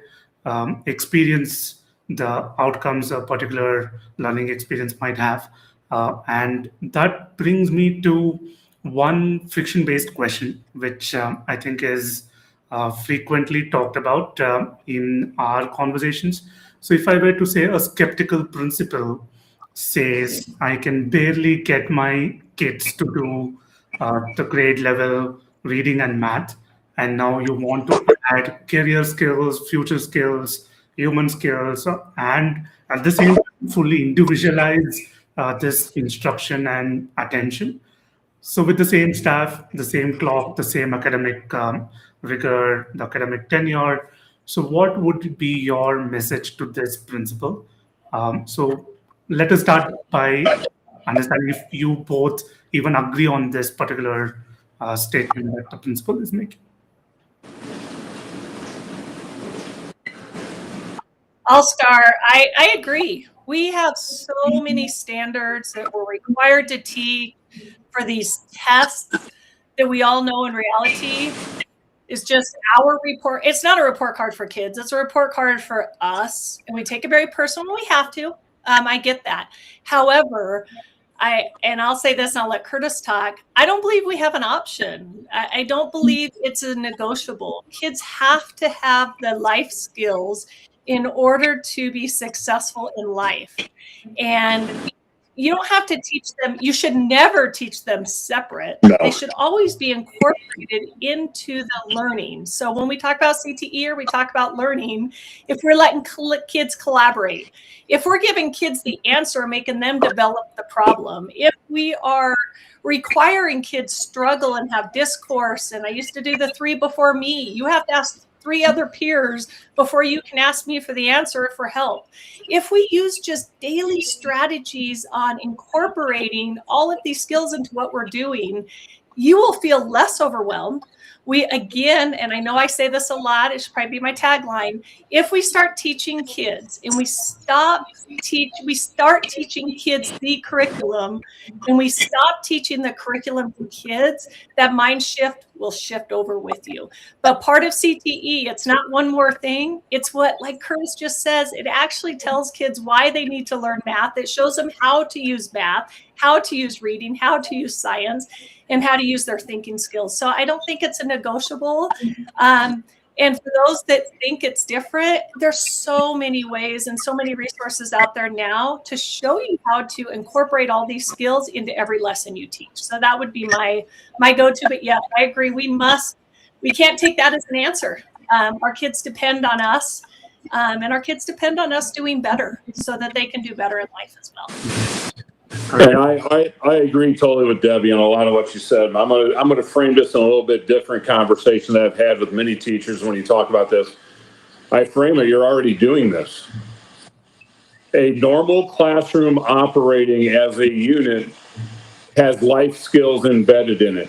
experience the outcomes a particular learning experience might have. And that brings me to one friction-based question, which I think is frequently talked about in our conversations. So if I were to say a skeptical principle says I can barely get my kids to do the grade level reading and math, and now you want to add career skills, future skills, human skills, and at the same time fully individualize this instruction and attention. So with the same staff, the same clock, the same academic rigor, the academic tenure. So what would be your message to this principle? So let us start by understanding if you both even agree on this particular statement that the principal is making. I'll start. I agree. We have so many standards that we're required to teach for these tests that we all know in reality is just our report. It's not a report card for kids. It's a report card for us. And we take it very personal when we have to. I get that. However, I'll say this and I'll let Curtis talk. I don't believe we have an option. I don't believe it's a negotiable. Kids have to have the life skills in order to be successful in life. And you don't have to teach them. You should never teach them separate. No. They should always be incorporated into the learning. So when we talk about CTE or we talk about learning, if we're letting kids collaborate, if we're giving kids the answer, making them develop the problem, if we are requiring kids struggle and have discourse, and I used to do the 3 before me, you have to ask 3 other peers before you can ask me for the answer or for help. If we use just daily strategies on incorporating all of these skills into what we're doing, you will feel less overwhelmed. We, again, and I know I say this a lot, it should probably be my tagline, if we start teaching kids and we start teaching kids the curriculum, and we stop teaching the curriculum to kids, that mind shift will shift over with you. But part of CTE, it's not one more thing. It's what, like Curtis just says, it actually tells kids why they need to learn math. It shows them how to use math, how to use reading, how to use science, and how to use their thinking skills. So I don't think it's a negotiable. And for those that think it's different, there's so many ways and so many resources out there now to show you how to incorporate all these skills into every lesson you teach. So that would be my go-to. But yeah, I agree. We can't take that as an answer. Our kids depend on us, and our kids depend on us doing better so that they can do better in life as well. And I agree totally with Debbie on a lot of what she said. I'm gonna frame this in a little bit different conversation that I've had with many teachers when you talk about this. I frame it, you're already doing this. A normal classroom operating as a unit has life skills embedded in it.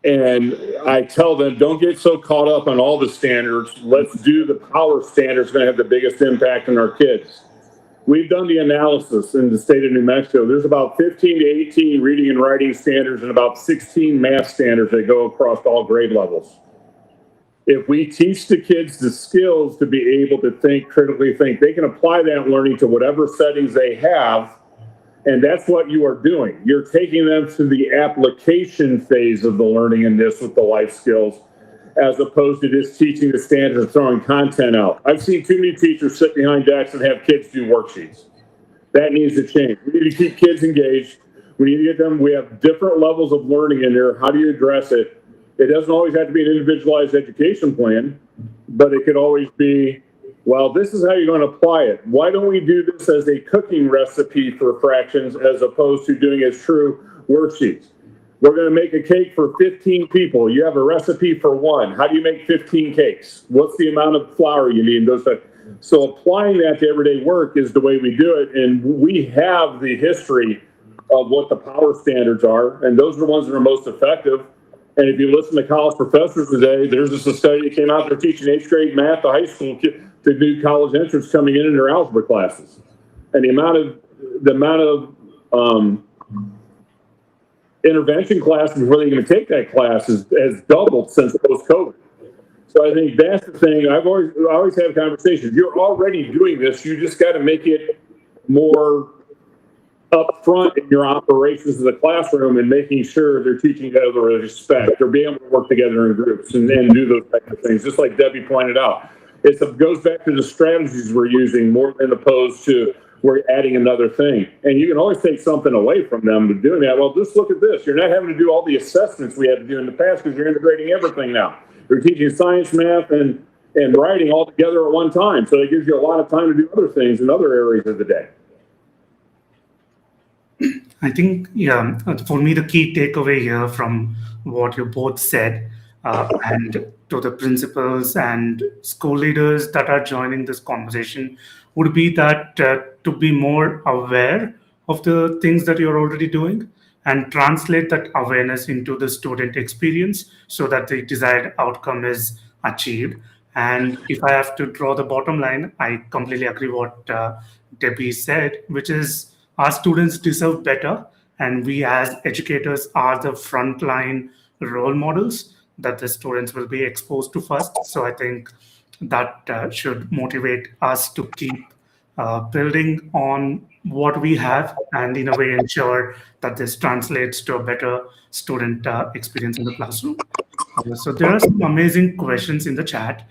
And I tell them, don't get so caught up on all the standards. Let's do the power standards going to have the biggest impact on our kids. We've done the analysis in the state of New Mexico. There's about 15 to 18 reading and writing standards and about 16 math standards that go across all grade levels. If we teach the kids the skills to be able to think, critically think, they can apply that learning to whatever settings they have. And that's what you are doing. You're taking them to the application phase of the learning in this with the life skills, as opposed to just teaching the standards and throwing content out. I've seen too many teachers sit behind desks and have kids do worksheets. That needs to change. We need to keep kids engaged. We need to get them, we have different levels of learning in there. How do you address it? It doesn't always have to be an individualized education plan, but it could always be, well, this is how you're going to apply it. Why don't we do this as a cooking recipe for fractions as opposed to doing it as true worksheets? We're going to make a cake for 15 people. You have a recipe for 1. How do you make 15 cakes? What's the amount of flour you need? So applying that to everyday work is the way we do it. And we have the history of what the power standards are. And those are the ones that are most effective. And if you listen to college professors today, there's just a study that came out there teaching 8th grade math to high school to do college entrance coming in their algebra classes. And the amount of intervention classes before they even take that class has doubled since post-COVID. So I think that's the thing. I always have conversations. You're already doing this. You just got to make it more upfront in your operations of the classroom and making sure they're teaching each other respect. They're being able to work together in groups and do those types of things, just like Debbie pointed out. It goes back to the strategies we're using more than opposed to we're adding another thing. And you can always take something away from them doing that. Well, just look at this. You're not having to do all the assessments we had to do in the past because you're integrating everything now. You're teaching science, math, and writing all together at one time. So it gives you a lot of time to do other things in other areas of the day. I think, yeah, for me, the key takeaway here from what you both said and to the principals and school leaders that are joining this conversation would be that to be more aware of the things that you're already doing and translate that awareness into the student experience so that the desired outcome is achieved. And if I have to draw the bottom line, I completely agree what Debbie said, which is our students deserve better. And we as educators are the frontline role models that the students will be exposed to first. So I think that should motivate us to keep building on what we have and in a way ensure that this translates to a better student experience in the classroom. So there are some amazing questions in the chat,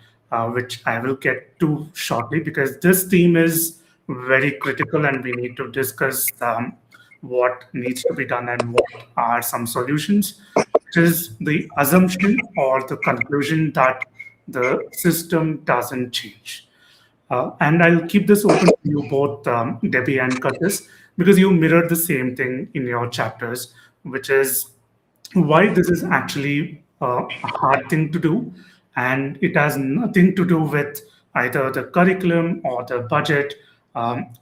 which I will get to shortly because this theme is very critical, and we need to discuss what needs to be done and what are some solutions. It is the assumption or the conclusion that the system doesn't change. And I'll keep this open to you both, Debbie and Curtis, because you mirrored the same thing in your chapters, which is why this is actually a hard thing to do. And it has nothing to do with either the curriculum or the budget,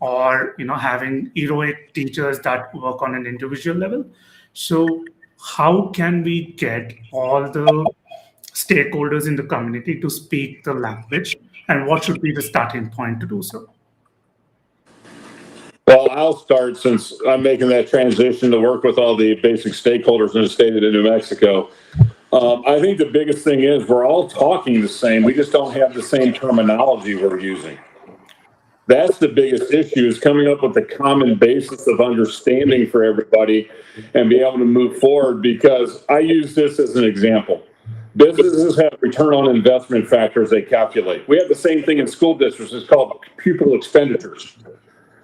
or having heroic teachers that work on an individual level. So how can we get all the stakeholders in the community to speak the language, and what should be the starting point to do so? Well, I'll start since I'm making that transition to work with all the basic stakeholders in the state of New Mexico. I think the biggest thing is we're all talking the same. We just don't have the same terminology we're using. That's the biggest issue, is coming up with a common basis of understanding for everybody and be able to move forward. Because I use this as an example. Businesses have return on investment factors they calculate. We have the same thing in school districts. It's called pupil expenditures.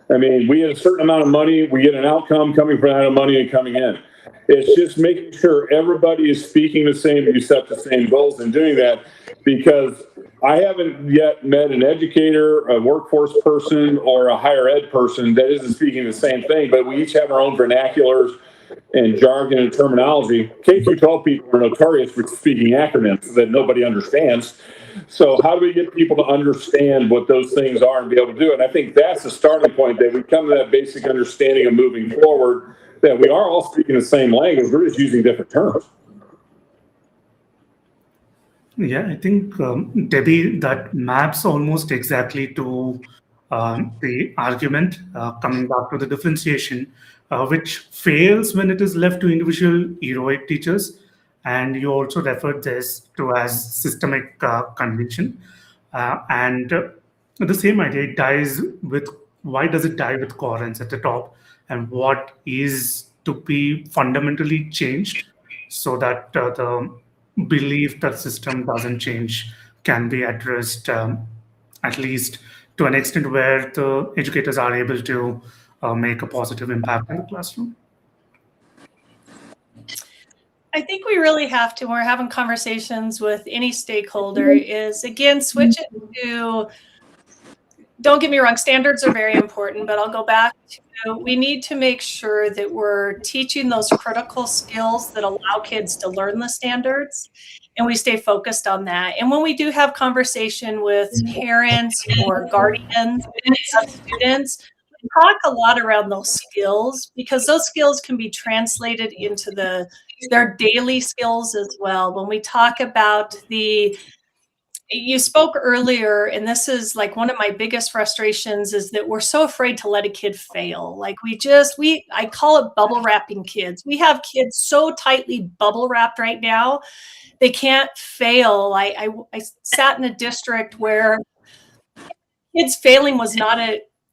I mean, we get a certain amount of money, we get an outcome coming from that amount of money and coming in. It's just making sure everybody is speaking the same, you set the same goals and doing that, because I haven't yet met an educator, a workforce person, or a higher ed person that isn't speaking the same thing, but we each have our own vernaculars and jargon and terminology. K-12 people are notorious for speaking acronyms that nobody understands. So how do we get people to understand what those things are and be able to do it? And I think that's the starting point, that we come to that basic understanding of moving forward, that we are all speaking the same language, we're just using different terms. Yeah, I think, Debbie, that maps almost exactly to the argument, coming back to the differentiation, which fails when it is left to individual heroic teachers. And you also referred this to as systemic conviction. And the same idea, it dies with, why does it die with coherence at the top? And what is to be fundamentally changed so that the belief that system doesn't change can be addressed, at least to an extent where the educators are able to make a positive impact in the classroom? I think we really have to, when we're having conversations with any stakeholder, is again, switch it to, don't get me wrong, standards are very important, but I'll go back to, we need to make sure that we're teaching those critical skills that allow kids to learn the standards, and we stay focused on that. And when we do have conversation with parents or guardians of students, we talk a lot around those skills, because those skills can be translated into their daily skills as well. When we talk about you spoke earlier, and this is like one of my biggest frustrations, is that we're so afraid to let a kid fail. Like I call it bubble wrapping kids. We have kids so tightly bubble wrapped right now, they can't fail. I sat in a district where kids failing was not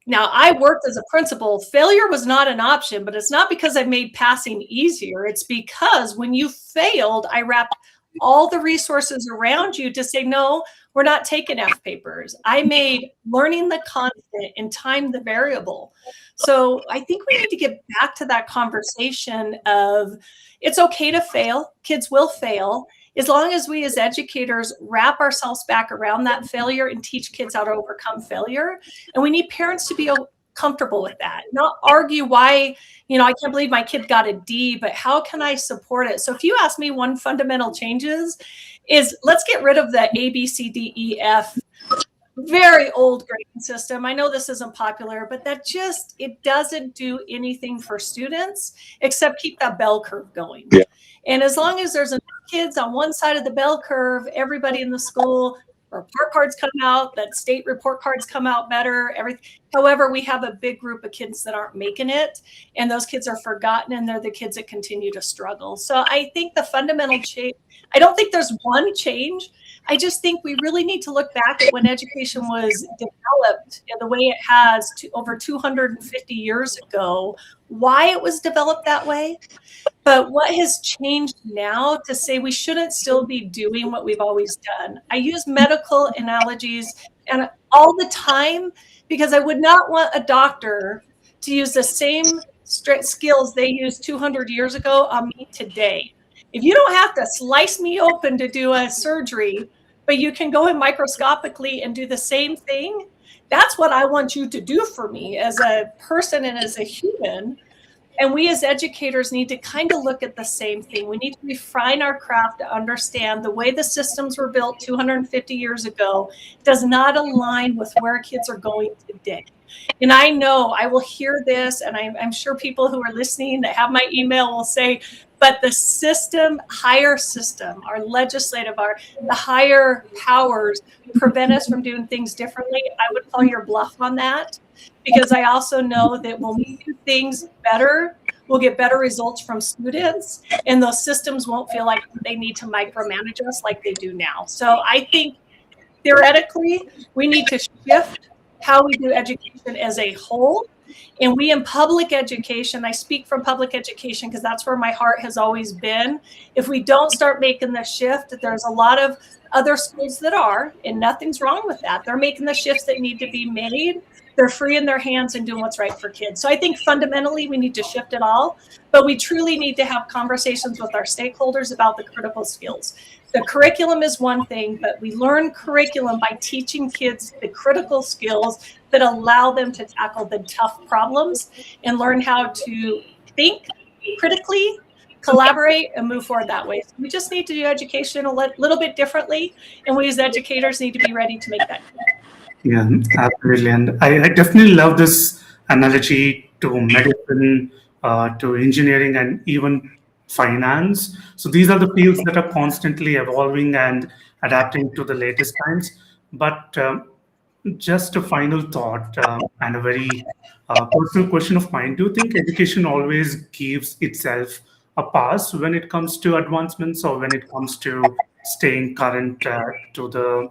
now I worked as a principal, failure was not an option, but it's not because I made passing easier. It's because when you failed, I wrapped all the resources around you to say, no, we're not taking F papers. I made learning the constant and time the variable. So I think we need to get back to that conversation of, it's okay to fail. Kids will fail, as long as we as educators wrap ourselves back around that failure and teach kids how to overcome failure. And we need parents to be comfortable with that, not argue why, I can't believe my kid got a D, but how can I support it? So if you ask me, one fundamental changes is, let's get rid of the A, B, C, D, E, F, very old grading system. I know this isn't popular, but it doesn't do anything for students except keep that bell curve going. Yeah. And as long as there's enough kids on one side of the bell curve, everybody in the school, report cards come out, that state report cards come out better, everything. However, we have a big group of kids that aren't making it, and those kids are forgotten, and they're the kids that continue to struggle. So I think the fundamental change, I don't think there's one change. I just think we really need to look back at when education was developed in the way it has over 250 years ago, why it was developed that way. But what has changed now to say we shouldn't still be doing what we've always done. I use medical analogies and all the time, because I would not want a doctor to use the same skills they used 200 years ago on me today. If you don't have to slice me open to do a surgery, but you can go in microscopically and do the same thing, that's what I want you to do for me as a person and as a human. And we as educators need to kind of look at the same thing. We need to refine our craft to understand the way the systems were built 250 years ago does not align with where kids are going today. And I know I will hear this, and I'm sure people who are listening that have my email will say, but the system, higher system, our legislative, the higher powers prevent us from doing things differently. I would call your bluff on that, because I also know that when we do things better, we'll get better results from students, and those systems won't feel like they need to micromanage us like they do now. So I think theoretically, we need to shift how we do education as a whole. And we in public education, I speak from public education because that's where my heart has always been. If we don't start making the shift, there's a lot of other schools that are, and nothing's wrong with that. They're making the shifts that need to be made. They're free in their hands and doing what's right for kids. So I think fundamentally we need to shift it all, but we truly need to have conversations with our stakeholders about the critical skills. The curriculum is one thing, but we learn curriculum by teaching kids the critical skills that allow them to tackle the tough problems and learn how to think critically, collaborate, and move forward that way. So we just need to do education a little bit differently, and we as educators need to be ready to make that. Yeah, absolutely. And I definitely love this analogy to medicine, to engineering, and even finance. So these are the fields that are constantly evolving and adapting to the latest times. But just a final thought and a very personal question of mine. Do you think education always gives itself a pass when it comes to advancements, or when it comes to staying current to the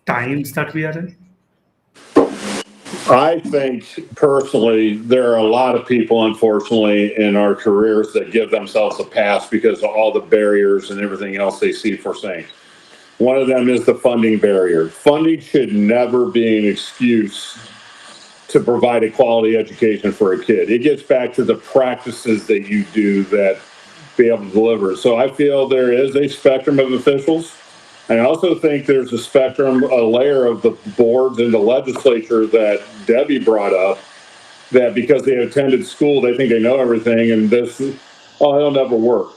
times that we are in? I think personally, there are a lot of people, unfortunately, in our careers that give themselves a pass because of all the barriers and everything else they see foreseen. One of them is the funding barrier. Funding should never be an excuse to provide a quality education for a kid. It gets back to the practices that you do that be able to deliver. So I feel there is a spectrum of officials. And I also think there's a spectrum, a layer of the boards and the legislature that Debbie brought up, that because they attended school, they think they know everything, and it'll never work.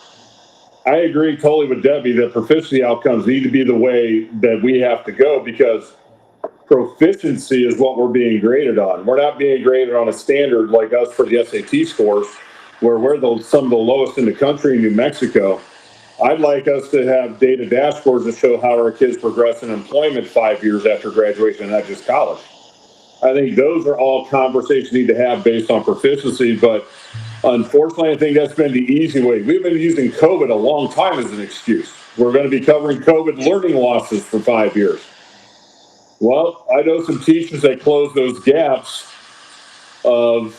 I agree totally with Debbie that proficiency outcomes need to be the way that we have to go, because proficiency is what we're being graded on. We're not being graded on a standard like us for the SAT scores, where we're some of the lowest in the country in New Mexico. I'd like us to have data dashboards that show how our kids progress in employment 5 years after graduation, and not just college. I think those are all conversations we need to have based on proficiency, but unfortunately, I think that's been the easy way. We've been using COVID a long time as an excuse. We're going to be covering COVID learning losses for 5 years. Well, I know some teachers that closed those gaps of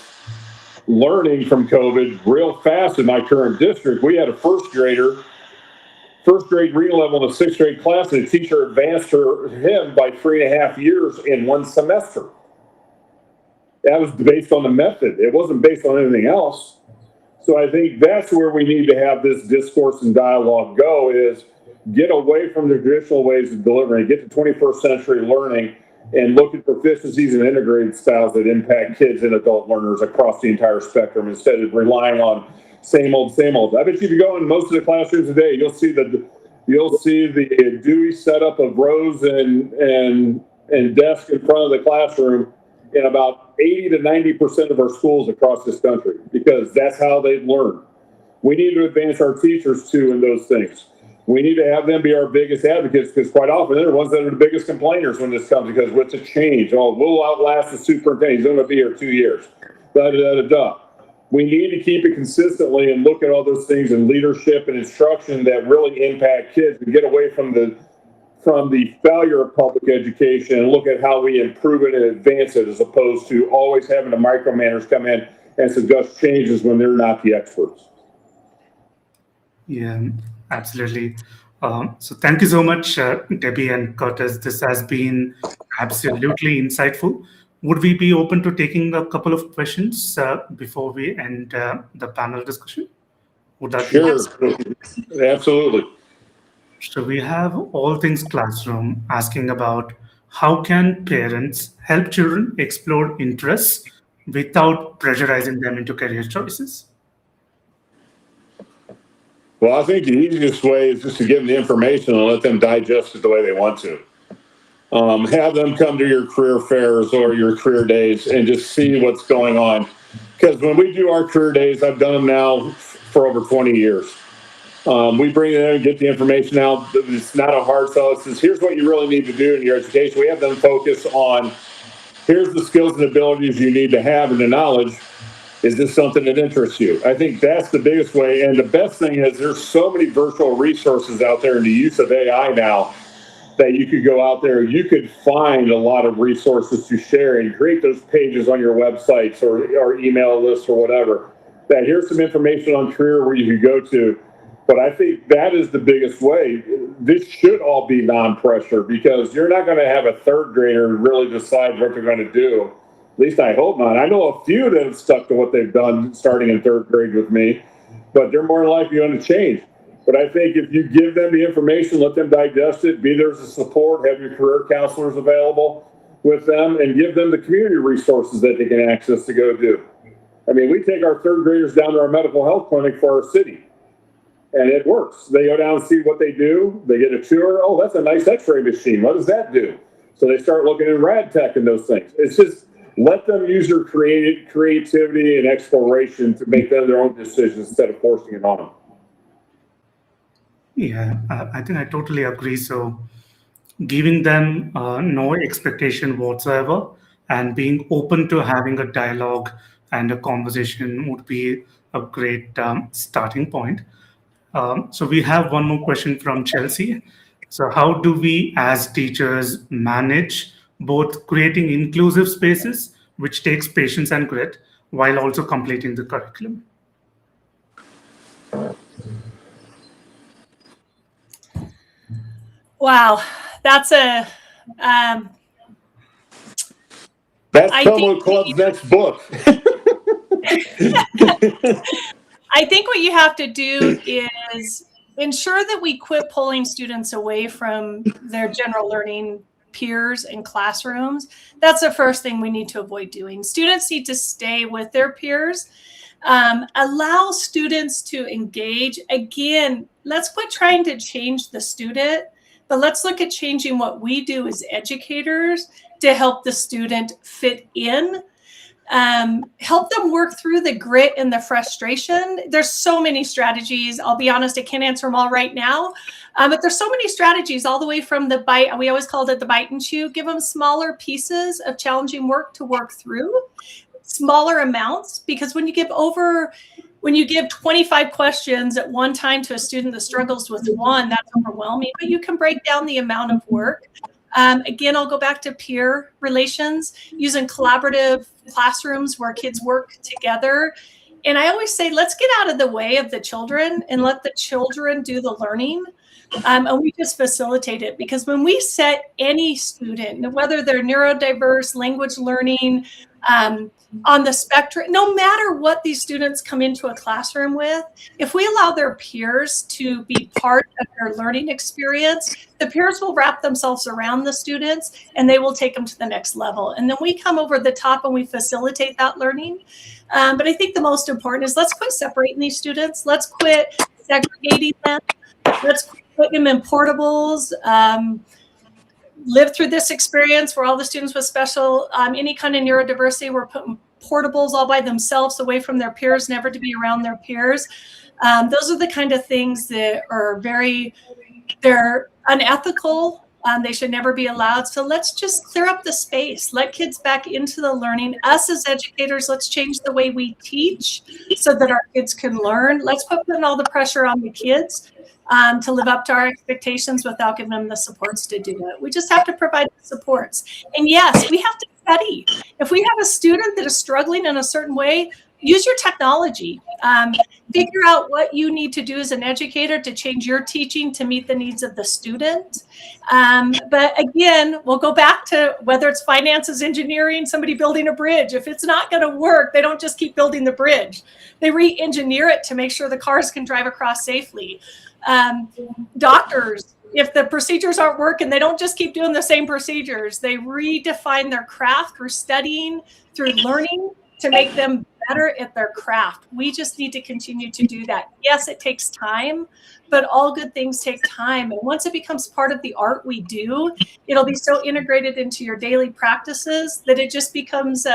learning from COVID real fast in my current district. We had a first grade reading level in a sixth grade class, and the teacher advanced him by 3.5 years in one semester. That was based on the method. It wasn't based on anything else. So I think that's where we need to have this discourse and dialogue go, is get away from the traditional ways of delivering, get to 21st century learning, and look at proficiencies and integrated styles that impact kids and adult learners across the entire spectrum, instead of relying on same old, same old. I bet you if you go in most of the classrooms today, you'll see the Dewey setup of rows and desks in front of the classroom in about 80 to 90% of our schools across this country, because that's how they learn. We need to advance our teachers too in those things. We need to have them be our biggest advocates, because quite often they're the ones that are the biggest complainers when this comes, because what's a change? Oh, we'll outlast the superintendent. He's going to be here 2 years. Da-da-da-da-da. We need to keep it consistently and look at all those things in leadership and instruction that really impact kids, and get away from the failure of public education and look at how we improve it and advance it, as opposed to always having the micromanagers come in and suggest changes when they're not the experts. Yeah, absolutely. So thank you so much, Debbie and Curtis. This has been absolutely insightful. Would we be open to taking a couple of questions before we end the panel discussion? Would that be Sure. Absolutely. So we have All Things Classroom asking about how can parents help children explore interests without pressurizing them into career choices? Well, I think the easiest way is just to give them the information and let them digest it the way they want to. Have them come to your career fairs or your career days and just see what's going on. Because when we do our career days, I've done them now for over 20 years. We bring them in and get the information out. It's not a hard sell. It says, here's what you really need to do in your education. We have them focus on, here's the skills and abilities you need to have and the knowledge. Is this something that interests you? I think that's the biggest way. And the best thing is there's so many virtual resources out there in the use of AI now that you could go out there, you could find a lot of resources to share and create those pages on your websites or email lists or whatever. That here's some information on career where you could go to. But I think that is the biggest way. This should all be non-pressure because you're not going to have a third grader really decide what they're going to do. At least I hope not. I know a few that have stuck to what they've done starting in third grade with me, but they're more than likely going to change. But I think if you give them the information, let them digest it, be there as a support, have your career counselors available with them, and give them the community resources that they can access to go do. I mean, we take our third graders down to our medical health clinic for our city, and it works. They go down and see what they do. They get a tour. Oh, that's a nice x-ray machine. What does that do? So they start looking in rad tech and those things. It's just let them use their creativity and exploration to make them their own decisions instead of forcing it on them. Yeah, I think I totally agree. So giving them no expectation whatsoever and being open to having a dialogue and a conversation would be a great starting point. So we have one more question from Chelsea. So how do we as teachers manage both creating inclusive spaces, which takes patience and grit, while also completing the curriculum? Wow, that's a that's Tomo Club's next book. I think what you have to do is ensure that we quit pulling students away from their general learning peers and classrooms. That's the first thing we need to avoid doing. Students need to stay with their peers. Allow students to engage. Again, let's quit trying to change the student, but let's look at changing what we do as educators to help the student fit in. Help them work through the grit and the frustration. There's so many strategies. I'll be honest, I can't answer them all right now. But there's so many strategies all the way from the bite. We always called it the bite and chew. Give them smaller pieces of challenging work to work through, smaller amounts, because when you give 25 questions at one time to a student that struggles with one, that's overwhelming, but you can break down the amount of work. Again, I'll go back to peer relations, using collaborative classrooms where kids work together. And I always say, let's get out of the way of the children and let the children do the learning. And we just facilitate it, because when we set any student, whether they're neurodiverse, language learning, on the spectrum, no matter what these students come into a classroom with, if we allow their peers to be part of their learning experience, the peers will wrap themselves around the students and they will take them to the next level. And then we come over the top and we facilitate that learning. But I think the most important is let's quit separating these students. Let's quit segregating them. Let's quit putting them in portables. Live through this experience where all the students with special, any kind of neurodiversity were putting portables all by themselves away from their peers, never to be around their peers. Those are the kind of things that are they're unethical. They should never be allowed. So let's just clear up the space. Let kids back into the learning. Us as educators, let's change the way we teach so that our kids can learn. Let's put all the pressure on the kids to live up to our expectations without giving them the supports to do it. We just have to provide the supports. And yes, we have to study. If we have a student that is struggling in a certain way, use your technology. figure out what you need to do as an educator to change your teaching to meet the needs of the student. But again, we'll go back to whether it's finances, engineering, somebody building a bridge. If it's not going to work, they don't just keep building the bridge. They re-engineer it to make sure the cars can drive across safely. Doctors, if the procedures aren't working, they don't just keep doing the same procedures. They redefine their craft through studying, through learning to make them better at their craft. We just need to continue to do that. Yes, it takes time, but all good things take time. And once it becomes part of the art we do, it'll be so integrated into your daily practices that it just becomes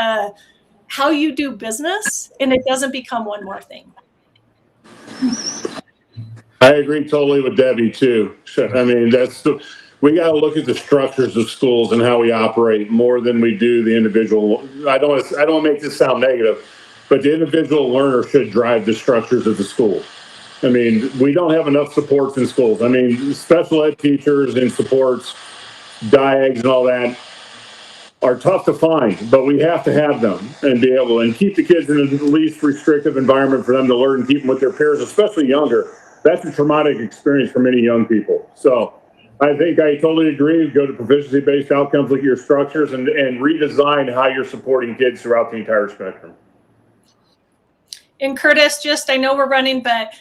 how you do business, and it doesn't become one more thing. I agree totally with Debbie too. I mean, we got to look at the structures of schools and how we operate more than we do the individual. I don't want to make this sound negative, but the individual learner should drive the structures of the school. I mean, we don't have enough supports in schools. I mean, special ed teachers and supports, diags and all that are tough to find, but we have to have them and be able and keep the kids in the least restrictive environment for them to learn and keep them with their peers, especially younger. That's a traumatic experience for many young people. So I think I totally agree. Go to proficiency-based outcomes, look at your structures, and redesign how you're supporting kids throughout the entire spectrum. And Curtis, I know we're running, but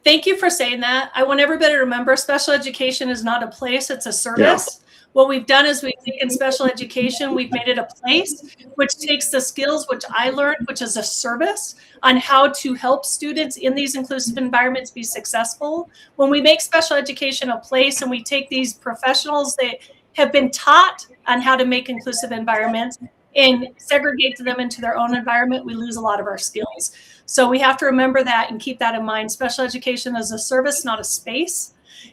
thank you for saying that. I want everybody to remember special education is not a place, it's a service. Yeah. What we've done is we've taken special education, we've made it a place, which takes the skills which I learned, which is a service on how to help students in these inclusive environments be successful. When we make special education a place and we take these professionals that have been taught on how to make inclusive environments and segregate them into their own environment, we lose a lot of our skills. So we have to remember that and keep that in mind. Special education is a service, not a space.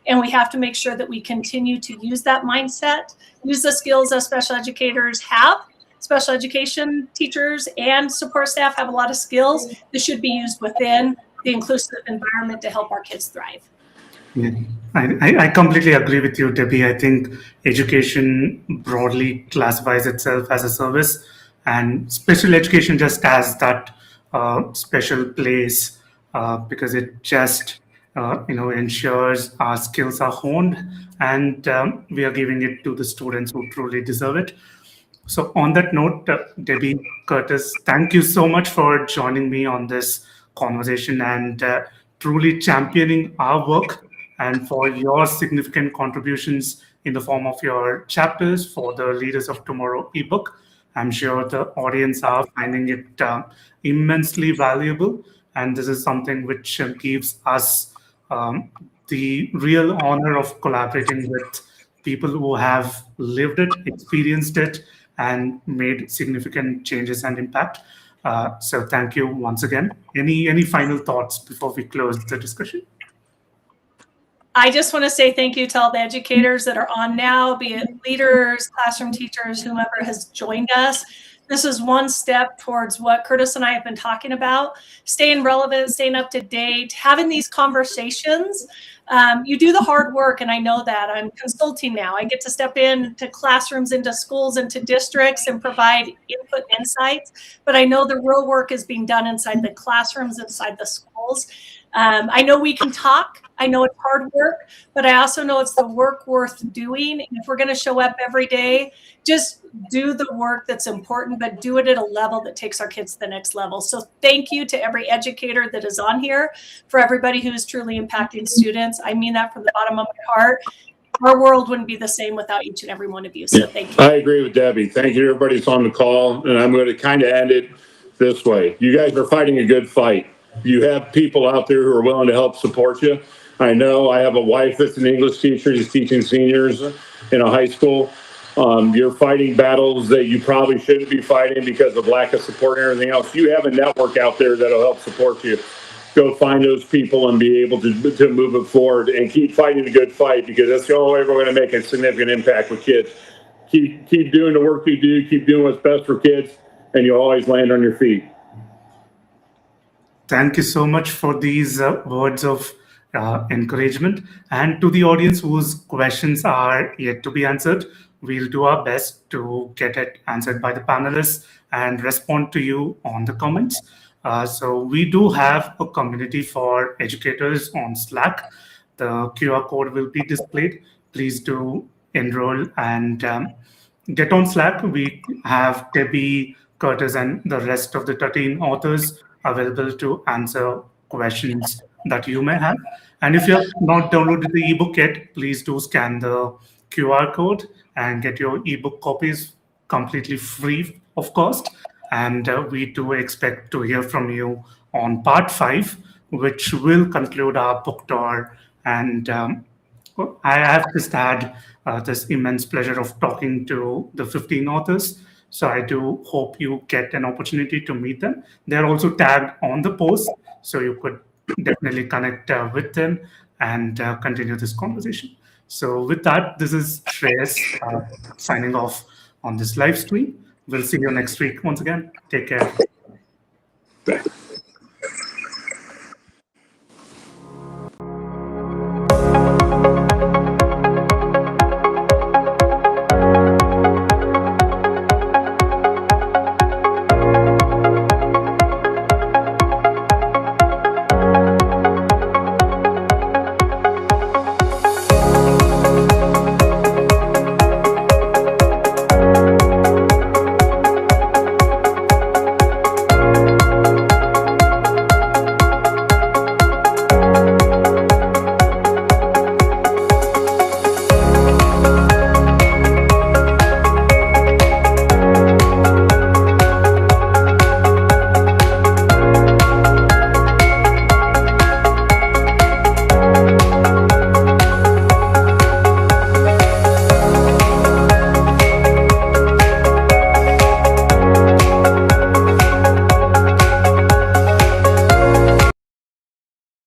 And we have to make sure that we continue to use that mindset, use the skills that special educators have. Special education teachers and support staff have a lot of skills that should be used within the inclusive environment to help our kids thrive. Yeah, I completely agree with you, Debbie. I think education broadly classifies itself as a service, and special education just has that special place because it just ensures our skills are honed and we are giving it to the students who truly deserve it. So on that note, Debbie, Curtis, thank you so much for joining me on this conversation and truly championing our work and for your significant contributions in the form of your chapters for the Leaders of Tomorrow ebook. I'm sure the audience are finding it immensely valuable, and this is something which gives us the real honor of collaborating with people who have lived it, experienced it, and made significant changes and impact. So thank you once again. Any final thoughts before we close the discussion? I just want to say thank you to all the educators that are on now, be it leaders, classroom teachers, whomever has joined us. This is one step towards what Curtis and I have been talking about, staying relevant, staying up to date, having these conversations. You do the hard work, and I know that. I'm consulting now. I get to step into classrooms, into schools, into districts, and provide input and insights. But I know the real work is being done inside the classrooms, inside the schools. I know we can talk. I know it's hard work, but I also know it's the work worth doing. And if we're going to show up every day, just do the work that's important, but do it at a level that takes our kids to the next level. So thank you to every educator that is on here, for everybody who is truly impacting students. I mean that from the bottom of my heart. Our world wouldn't be the same without each and every one of you. So thank you. I agree with Debbie. Thank you to everybody that's on the call. And I'm going to kind of end it this way. You guys are fighting a good fight. You have people out there who are willing to help support you. I know I have a wife that's an English teacher. She's teaching seniors in a high school. You're fighting battles that you probably shouldn't be fighting because of lack of support and everything else. You have a network out there that'll help support you. Go find those people and be able to move it forward and keep fighting a good fight, because that's the only way we're going to make a significant impact with kids. Keep doing the work you do. Keep doing what's best for kids, and you'll always land on your feet. Thank you so much for these words of encouragement. And to the audience whose questions are yet to be answered, we'll do our best to get it answered by the panelists and respond to you on the comments. So we do have a community for educators on Slack. The QR code will be displayed. Please do enroll and get on Slack. We have Debbie, Curtis, and the rest of the 13 authors available to answer questions that you may have. And if you have not downloaded the ebook yet, please do scan the QR code and get your ebook copies completely free of cost. And we do expect to hear from you on part 5, which will conclude our book tour. And I have just had this immense pleasure of talking to the 15 authors. So I do hope you get an opportunity to meet them. They're also tagged on the post, so you could definitely connect with them and continue this conversation. So with that, this is Shreyas signing off on this live stream. We'll see you next week once again. Take care.